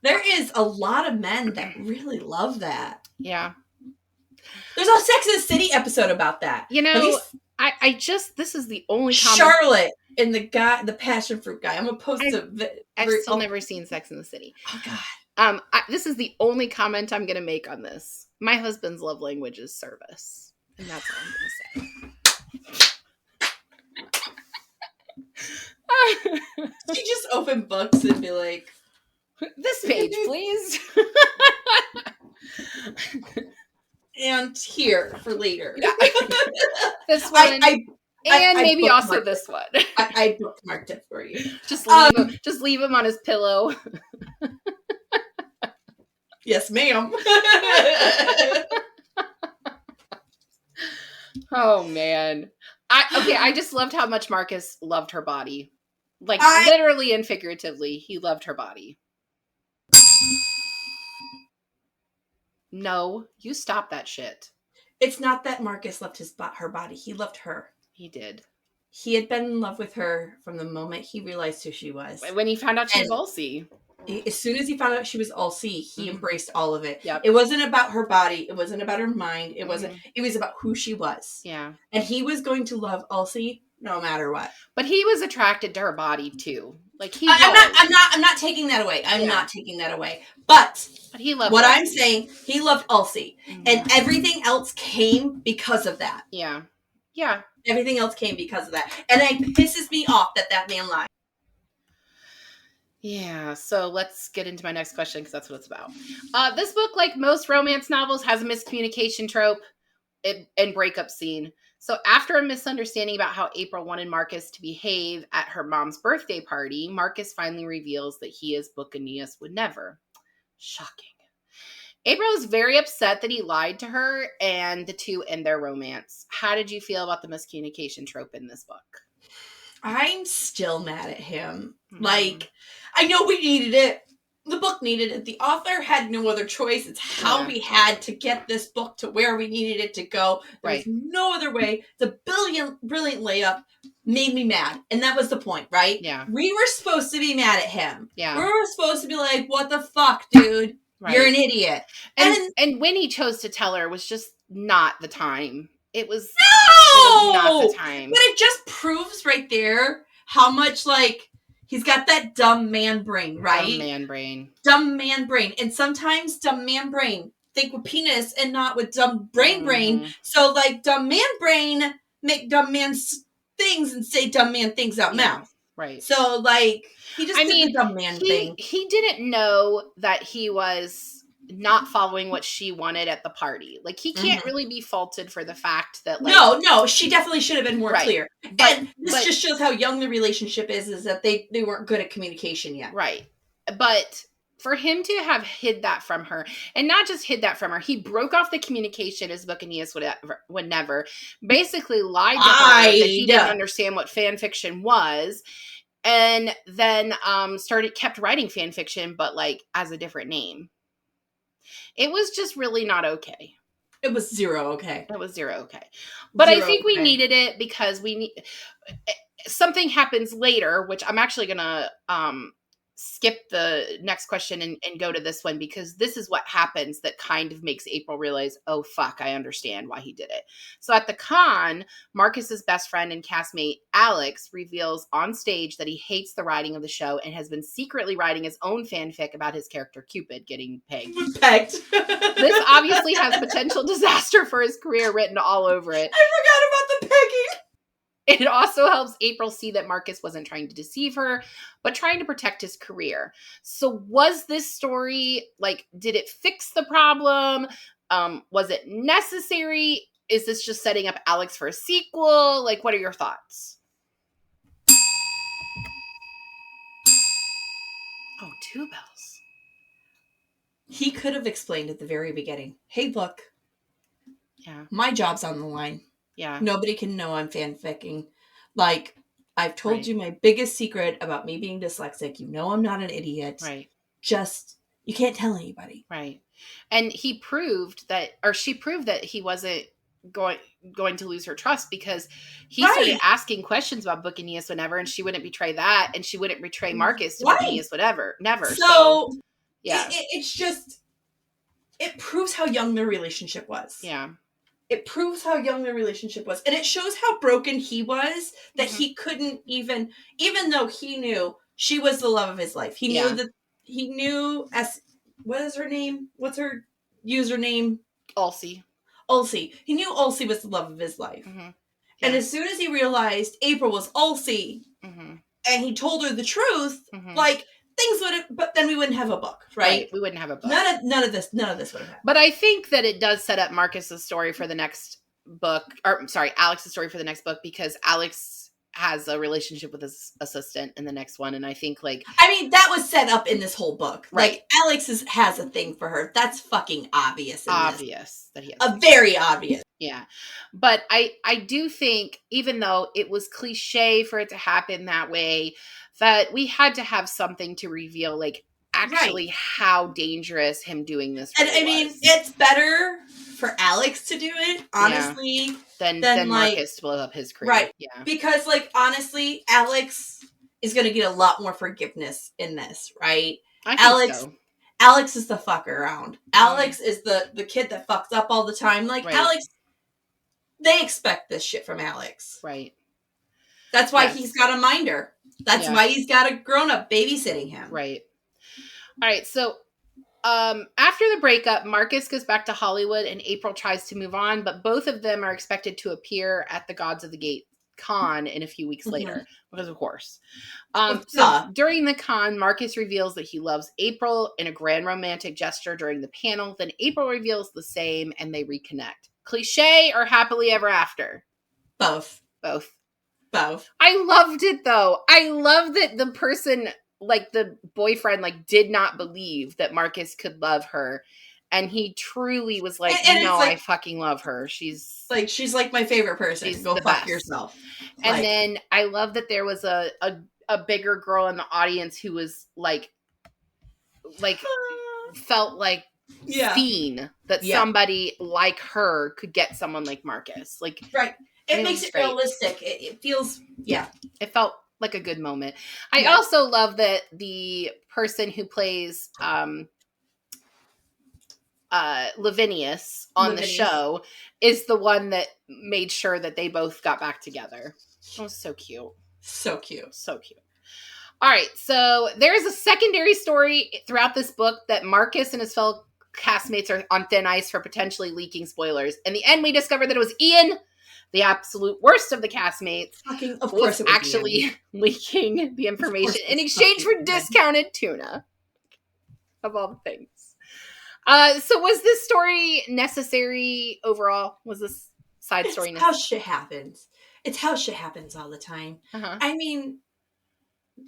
There is a lot of men that really love that. Yeah. There's a Sex and the City episode about that. You know, this is the only comment. Charlotte and the passion fruit guy. I'm going to post I've still never seen Sex and the City. Oh, God. This is the only comment I'm going to make on this. My husband's love language is service. And that's all I'm going to say. She just open books and be like, this page, please. And here for later. Yeah. This one. And maybe also this one. I bookmarked it for you. Just leave him on his pillow. Yes, ma'am. Oh, man. I just loved how much Marcus loved her body. Like, literally and figuratively, he loved her body. No, you stop that shit. It's not that Marcus loved her body. He loved her. He did. He had been in love with her from the moment he realized who she was. When he found out she was Ulcie. As soon as he found out she was Ulcie, he embraced all of it. Yep. It wasn't about her body. It wasn't about her mind. It wasn't. It was about who she was. Yeah. And he was going to love Ulcie no matter what. But he was attracted to her body too. Like I'm not taking that away. I'm not taking that away. But he loved what Ulcie. I'm saying, he loved Ulcie. And everything else came because of that. Yeah. Yeah. Everything else came because of that. And it pisses me off that man lied. Yeah, so let's get into my next question because that's what it's about. This book, like most romance novels, has a miscommunication trope and breakup scene. So after a misunderstanding about how April wanted Marcus to behave at her mom's birthday party, Marcus finally reveals that he, as Book Aeneas, would never. Shocking. April is very upset that he lied to her, and the two end their romance. How did you feel about the miscommunication trope in this book? I'm still mad at him. Like, I know we needed it. the book needed it. The author had no other choice. It's how we had to get this book to where we needed it to go. There was no other way. The brilliant layup made me mad. And that was the point, right? Yeah. We were supposed to be mad at him. Yeah. We were supposed to be like, what the fuck, dude? Right. You're an idiot. And when he chose to tell her was just not the time. It was not the time. But it just proves right there how much, like, he's got that dumb man brain, right? Dumb man brain. And sometimes dumb man brain think with penis and not with dumb brain. So, like, dumb man brain make dumb man things and say dumb man things out mouth. Right. So, like, he just did the dumb man thing. He didn't know that he was not following what she wanted at the party. Like, he can't really be faulted for the fact that, like... No, she definitely should have been more clear. And this just shows how young the relationship is that they weren't good at communication yet. Right. But for him to have hid that from her, and not just hid that from her, he broke off the communication as Book Aeneas would never, basically lied to her that he didn't understand what fan fiction was, and then kept writing fan fiction, but, like, as a different name. It was just really not okay. It was zero okay. But I think we needed it because something happens later, which I'm actually going to skip the next question and go to this one, because this is what happens that kind of makes April realize, oh, fuck, I understand why he did it. So at the con, Marcus's best friend and castmate, Alex, reveals on stage that he hates the writing of the show and has been secretly writing his own fanfic about his character Cupid getting pegged. This obviously has potential disaster for his career written all over it. I forgot about the pegging. It also helps April see that Marcus wasn't trying to deceive her, but trying to protect his career. So was this story, like, did it fix the problem? Was it necessary? Is this just setting up Alex for a sequel? Like, what are your thoughts? Oh, 2 bells. He could have explained at the very beginning, hey, look, my job's on the line. Yeah. Nobody can know I'm fanficking. Like, I've told you my biggest secret about me being dyslexic. You know I'm not an idiot. Right. Just, you can't tell anybody. Right. And she proved that he wasn't going to lose her trust, because he started asking questions about Book Aeneas whenever, and she wouldn't betray that, and she wouldn't betray Marcus to Book Aeneas never. So yeah. It's just, it proves how young their relationship was. Yeah. It proves how young their relationship was. And it shows how broken he was, that he couldn't even though he knew she was the love of his life. He knew what is her name? What's her username? Ulcie. He knew Ulcie was the love of his life. Mm-hmm. Yeah. And as soon as he realized April was Ulcie, and he told her the truth, like, things would have, but then we wouldn't have a book, right? We wouldn't have a book. None of this would have happened. But I think that it does set up Marcus's story for the next book, Alex's story for the next book, because Alex has a relationship with his assistant in the next one, and I think, like, that was set up in this whole book. Right. Like, Alex has a thing for her. That's fucking obvious. That he has very obvious. Yeah. But I do think, even though it was cliche for it to happen that way, that we had to have something to reveal, like, actually how dangerous him doing this really was. And I mean, it's better for Alex to do it, honestly, than Marcus to blow up his career. Right. Yeah. Because, like, honestly, Alex is going to get a lot more forgiveness in this, right? I think so. Alex is the fuck around. Alex is the kid that fucks up all the time. Like, Alex, they expect this shit from Alex. Right. That's why he's got a minder. That's why he's got a grown-up babysitting him. Right. All right. So after the breakup, Marcus goes back to Hollywood and April tries to move on, but both of them are expected to appear at the Gods of the Gate con in a few weeks later, because of course. So during the con, Marcus reveals that he loves April in a grand romantic gesture during the panel. Then April reveals the same and they reconnect. Cliche or happily ever after? Both. I loved it, though. I love that the person, like, the boyfriend, like, did not believe that Marcus could love her. And he truly was like, no, like, I fucking love her. She's like my favorite person. Go fuck best. Yourself. And then I love that there was a bigger girl in the audience who was, like, like felt like seen that somebody like her could get someone like Marcus. Like, right. It makes it realistic. It feels, it felt like a good moment. I also love that the person who plays Lavinius on the show is the one that made sure that they both got back together. It was so cute. So cute. So cute. All right, so there's a secondary story throughout this book that Marcus and his fellow castmates are on thin ice for potentially leaking spoilers. In the end, we discovered that it was Ian, the absolute worst of the castmates, of course, was actually leaking the information in exchange for discounted tuna. Of all the things. So was this story necessary overall? Was this side story necessary? How shit happens. It's how shit happens all the time. I mean,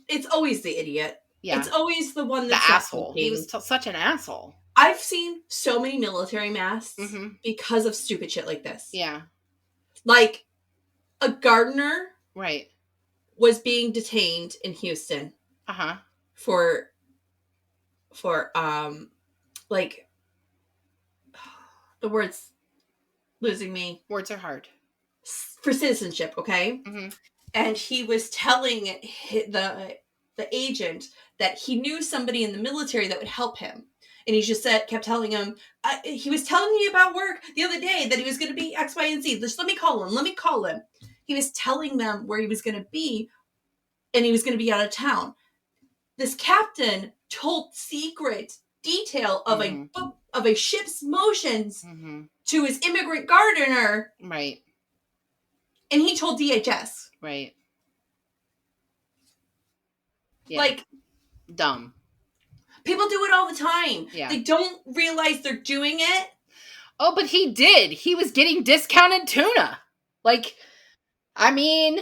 it's always the idiot. Yeah. It's always the one that's the asshole. He was such an asshole. I've seen so many military masks because of stupid shit like this. Yeah. Like, a gardener was being detained in Houston. For like, the word's losing me. Words are hard. For citizenship, okay? And he was telling the agent that he knew somebody in the military that would help him. And he just kept telling him, he was telling me about work the other day that he was going to be X, Y, and Z. Just let me call him. He was telling them where he was going to be, and he was going to be out of town. This captain told secret detail of a ship's motions to his immigrant gardener. Right. And he told DHS. Right. Yeah. Like, dumb. People do it all the time. Yeah. They don't realize they're doing it. Oh, but he did. He was getting discounted tuna. Like, I mean,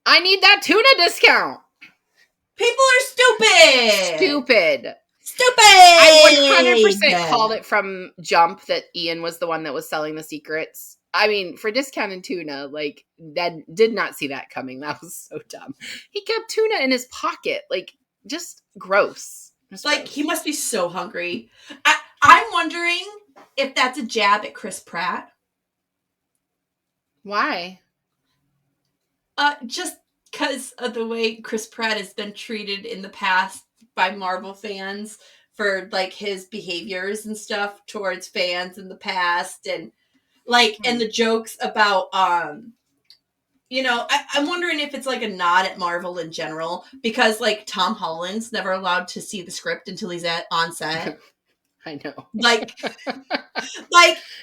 I need that tuna discount. People are stupid. I 100% called it from jump that Ian was the one that was selling the secrets. I mean, for discounted tuna, like, that did not see that coming. That was so dumb. He kept tuna in his pocket. Like, just gross. He must be so hungry. I'm wondering if that's a jab at Chris Pratt. Why? Just because of the way Chris Pratt has been treated in the past by Marvel fans for, like, his behaviors and stuff towards fans in the past, and and the jokes about you know, I'm wondering if it's like a nod at Marvel in general, because, like, Tom Holland's never allowed to see the script until he's on set. I know. Like,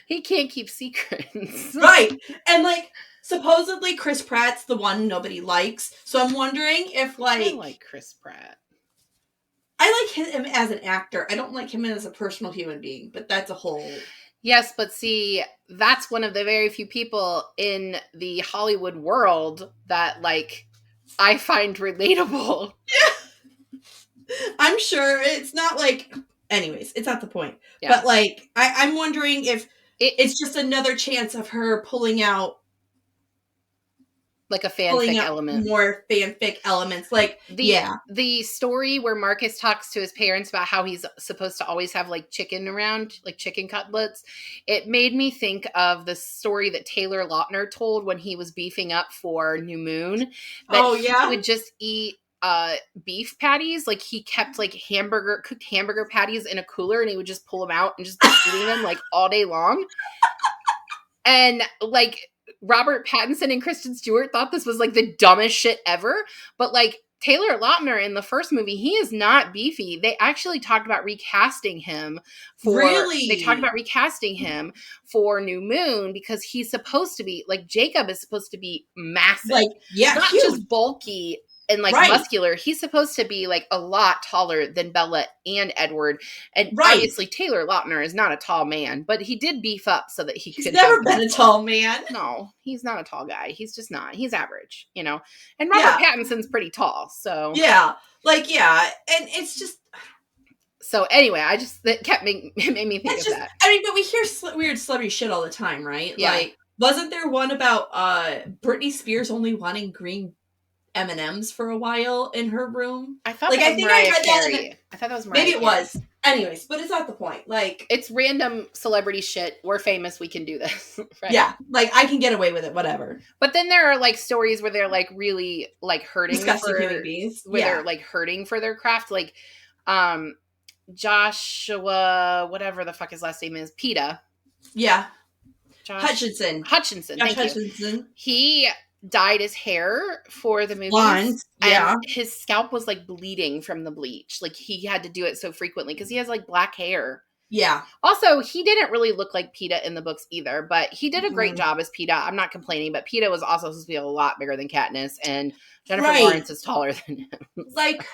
he can't keep secrets. Right. And, like, supposedly Chris Pratt's the one nobody likes. So I'm wondering if, like... I like Chris Pratt. I like him as an actor. I don't like him as a personal human being, but that's a whole... Yes, but see, that's one of the very few people in the Hollywood world that, like, I find relatable. Yeah. I'm sure it's not like... Anyways, it's not the point. Yeah. But, like, I'm wondering if it's just another chance of her pulling out... Like a fanfic element. More fanfic elements. Like, the story where Marcus talks to his parents about how he's supposed to always have, like, chicken around, like chicken cutlets. It made me think of the story that Taylor Lautner told when he was beefing up for New Moon. That he would just eat beef patties. Like, he kept, like, cooked hamburger patties in a cooler, and he would just pull them out and just be eating them, like, all day long. And, like... Robert Pattinson and Kristen Stewart thought this was, like, the dumbest shit ever. But, like, Taylor Lautner in the first movie, he is not beefy. They actually talked about recasting him for... Really? They talked about recasting him for New Moon because he's supposed to be... Like, Jacob is supposed to be massive. Like, yeah, not huge. Just bulky and, like, muscular. He's supposed to be, like, a lot taller than Bella and Edward. And obviously Taylor Lautner is not a tall man, but he did beef up so that he's never been a tall man. No, he's not a tall guy. He's just not. He's average, you know? And Robert Pattinson's pretty tall, so. Yeah. Like, yeah. And it's just... So anyway, that made me think of that. I mean, but we hear weird celebrity shit all the time, right? Yeah. Like, wasn't there one about Britney Spears only wanting green M&Ms for a while in her room. I thought that was Mariah Carey. I thought that was Mariah Maybe it was. Anyways, but it's not the point. Like, it's random celebrity shit. We're famous. We can do this. Right? Yeah. Like, I can get away with it. Whatever. But then there are like stories where they're like really like hurting disgusting human beings. Where they're like hurting for their craft. Like, Joshua, whatever the fuck his last name is, PETA. Yeah. Hutchinson. Thank you. He dyed his hair for the movie. Blonde. Yeah. And his scalp was like bleeding from the bleach. Like, he had to do it so frequently because he has like black hair. Yeah. Also, he didn't really look like PETA in the books either, but he did a great job as PETA. I'm not complaining, but PETA was also supposed to be a lot bigger than Katniss, and Jennifer Lawrence is taller than him. Like,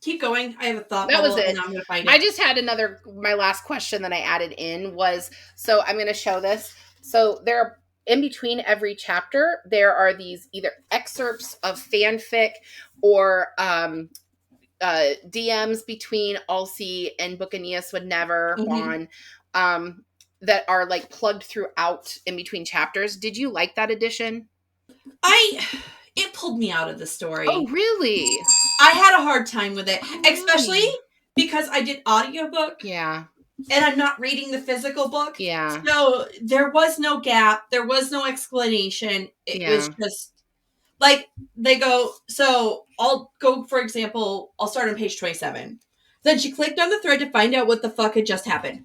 keep going. I have a thought. That was it. And I'm gonna find it. I just had my last question that I added in was, so I'm going to show this. So there are, in between every chapter, there are these either excerpts of fanfic or DMs between Alcy and Buccaneers Would Never on that are like plugged throughout in between chapters. Did you like that edition? It pulled me out of the story. Oh, really? I had a hard time with it, especially because I did audiobook. Yeah. And I'm not reading the physical book. Yeah. So there was no gap. There was no explanation. It was just like they go. So I'll go, for example, I'll start on page 27. Then she clicked on the thread to find out what the fuck had just happened.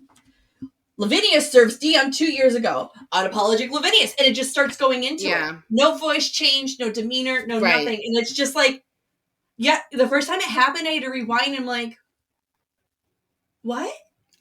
Lavinia serves Dion 2 years ago. Unapologetic Lavinius. And it just starts going into it. No voice change, no demeanor, no nothing. And it's just like, the first time it happened, I had to rewind and I'm like, what?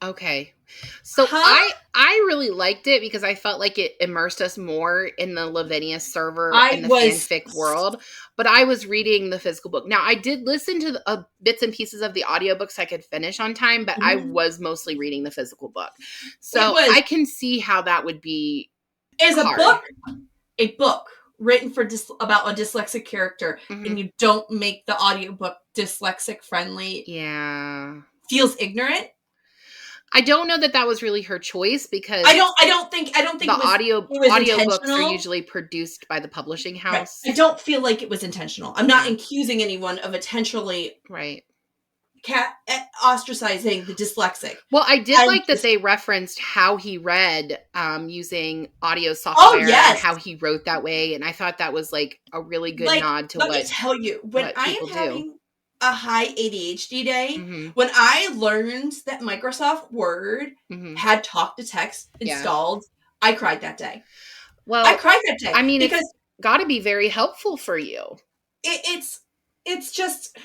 Okay. So I really liked it because I felt like it immersed us more in the Lavinia server in the fanfic world. But I was reading the physical book. Now, I did listen to the, bits and pieces of the audiobooks I could finish on time, but I was mostly reading the physical book. So I can see how that would be hard. A book written for about a dyslexic character, and you don't make the audiobook dyslexic friendly. Yeah. Feels ignorant. I don't know that was really her choice because I don't think the audiobooks are usually produced by the publishing house. Right. I don't feel like it was intentional. I'm not accusing anyone of intentionally ostracizing the dyslexic. Well, I did like that they referenced how he read using audio software and how he wrote that way, and I thought that was like a really good nod to what. Let me tell you, when I am having a high ADHD day, when I learned that Microsoft Word had talk to text installed, I cried that day. Well, I cried that day. I mean, because it's got to be very helpful for you. It's just,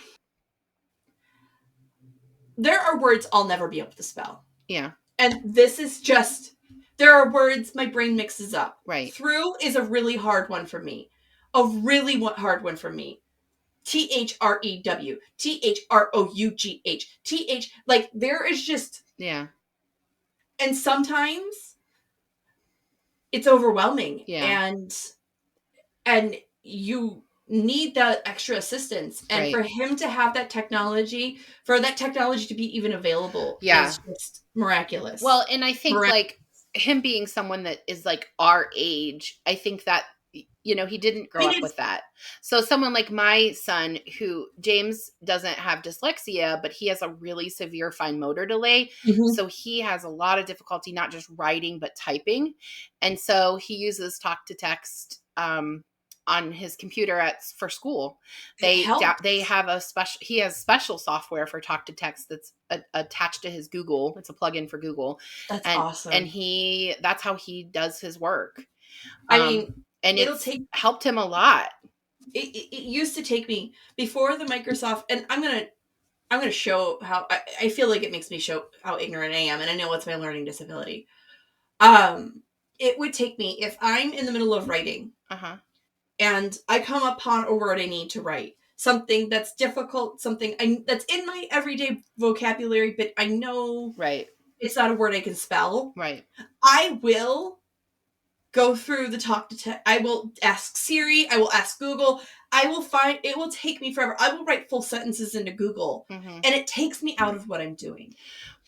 there are words I'll never be able to spell. Yeah. And this is just, there are words my brain mixes up. Right. Through is a really hard one for me. A really hard one for me. THREW, THROUGH, like there is just and sometimes it's overwhelming and you need that extra assistance and for him to have that technology, for that technology to be even available is just miraculous. Well, and I think like him being someone that is like our age, I think that he didn't grow up with that. So someone like my son, who James doesn't have dyslexia, but he has a really severe fine motor delay. So he has a lot of difficulty, not just writing, but typing. And so he uses talk to text on his computer for school. They have he has special software for talk to text that's attached to his Google. It's a plugin for Google. That's awesome. And that's how he does his work. I mean, and it's helped him a lot. It used to take me before the Microsoft, and I'm gonna show how I feel like it makes me show how ignorant I am, and I know it's my learning disability. It would take me if I'm in the middle of writing, and I come upon a word I need to write, something that's difficult, something that's in my everyday vocabulary, but I know it's not a word I can spell. Right. I will go through the talk to text. I will ask Siri. I will ask Google. I will find, it will take me forever. I will write full sentences into Google and it takes me out of what I'm doing.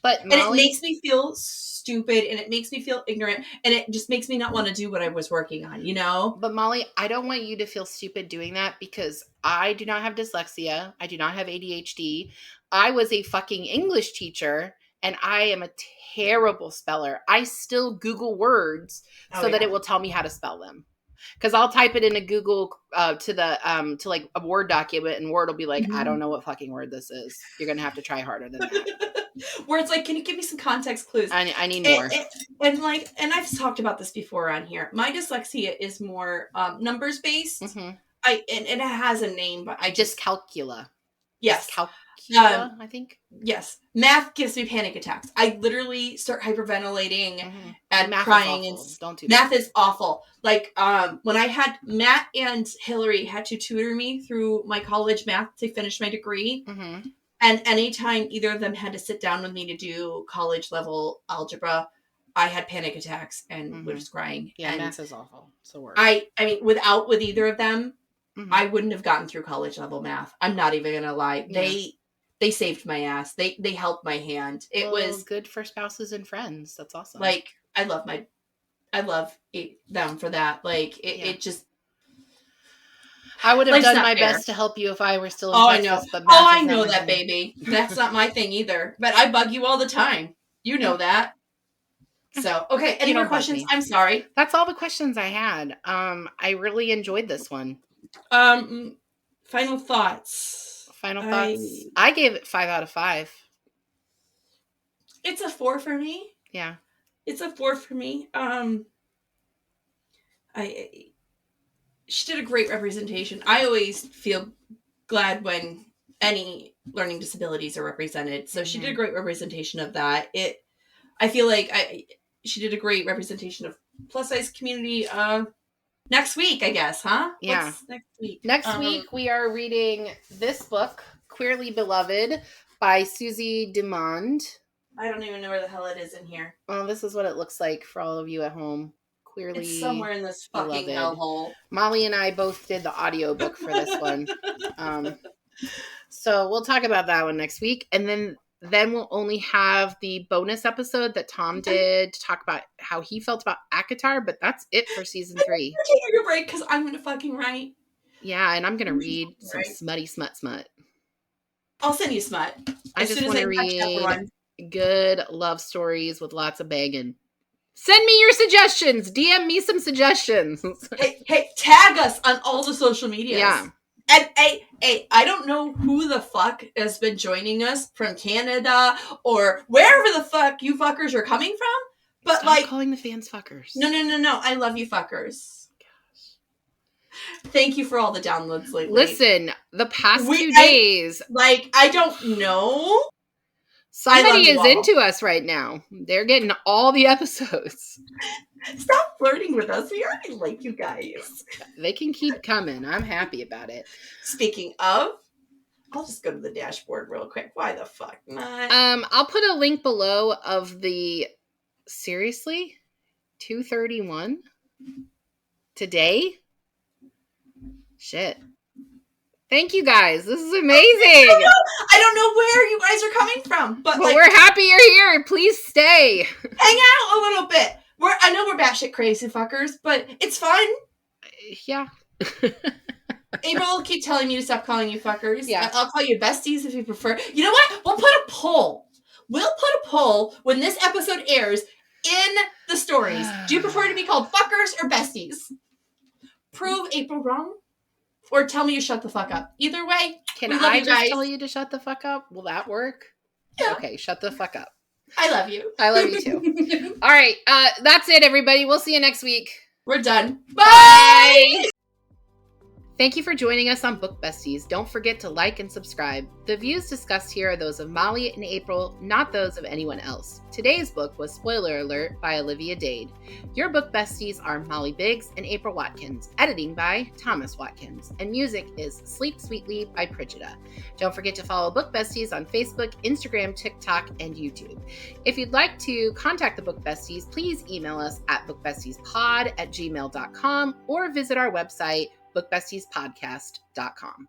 But Molly, and it makes me feel stupid, and it makes me feel ignorant, and it just makes me not want to do what I was working on, you know? But Molly, I don't want you to feel stupid doing that, because I do not have dyslexia. I do not have ADHD. I was a fucking English teacher, and I am a terrible speller. I still Google words so that it will tell me how to spell them. Because I'll type it into Google to like a Word document, and Word will be like, I don't know what fucking word this is. You're gonna have to try harder than that. Where it's like, can you give me some context clues? I need more. And I've talked about this before on here. My dyslexia is more numbers based. And it has a name, but I just dyscalculia. Yes. Dyscalculia, I think. Yes. Math gives me panic attacks. I literally start hyperventilating and crying. And don't do that. Math is awful. Like when I had Matt and Hillary had to tutor me through my college math to finish my degree. And anytime either of them had to sit down with me to do college level algebra, I had panic attacks and was crying. Yeah, and math is awful. So worse. I mean, with either of them, I wouldn't have gotten through college level math. I'm not even gonna lie. Yeah. They saved my ass. They held my hand. It was good for spouses and friends. That's awesome. Like I love them for that. Like it just. I would have done my best to help you if I were still in Texas. I know. I know that, baby. That's not my thing either. But I bug you all the time. You know that. So, okay. Any more questions? I'm sorry. That's all the questions I had. I really enjoyed this one. Final thoughts. I gave it 5 out of 5. It's a 4 for me. Yeah. It's a 4 for me. She did a great representation. I always feel glad when any learning disabilities are represented. So she did a great representation of that. I feel like she did a great representation of plus size community. Next week, I guess, huh? Yeah. What's next week? Next week we are reading this book, Queerly Beloved, by Susie Dumond. I don't even know where the hell it is in here. Well, this is what it looks like for all of you at home. Queerly It's somewhere in this fucking hellhole. Molly and I both did the audiobook for this one. So we'll talk about that one next week. And then we'll only have the bonus episode that Tom did to talk about how he felt about ACOTAR, but that's it for season 3. Take a break because I'm going to fucking write. Yeah, and I'm going to read some smutty smut. I'll send you smut. I just want to read good love stories with lots of banging. Send me your suggestions. DM me some suggestions. Hey, tag us on all the social medias. Yeah. And hey, I don't know who the fuck has been joining us from Canada or wherever the fuck you fuckers are coming from. But stop calling the fans fuckers. No. I love you fuckers. Gosh. Thank you for all the downloads lately. Listen, the past 2 days. I don't know. Somebody is into us right now. They're getting all the episodes. Stop flirting with us. We already like you guys. They can keep coming. I'm happy about it. Speaking of, I'll just go to the dashboard real quick. Why the fuck not? I'll put a link below of the seriously 231 today. Shit. Thank you guys. This is amazing. I don't know where you guys are coming from, but we're happy you're here. Please stay. Hang out a little bit. I know we're batshit crazy fuckers, but it's fun. Yeah. April will keep telling me to stop calling you fuckers. Yeah. I'll call you besties if you prefer. You know what? We'll put a poll. When this episode airs in the stories. Do you prefer to be called fuckers or besties? Prove April wrong. Or tell me you shut the fuck up. Either way, can I just tell you to shut the fuck up? Will that work? Yeah. Okay, shut the fuck up. I love you. I love you too. All right, that's it, everybody. We'll see you next week. We're done. Bye! Thank you for joining us on Book Besties. Don't forget to like and subscribe. The views discussed here are those of Molly and April, not those of anyone else. Today's book was Spoiler Alert by Olivia Dade. Your Book Besties are Molly Biggs and April Watkins. Editing by Thomas Watkins. And music is Sleep Sweetly by Prigida. Don't forget to follow Book Besties on Facebook, Instagram, TikTok, and YouTube. If you'd like to contact the Book Besties, please email us at bookbestiespod@gmail.com or visit our website, bookbestiespodcast.com.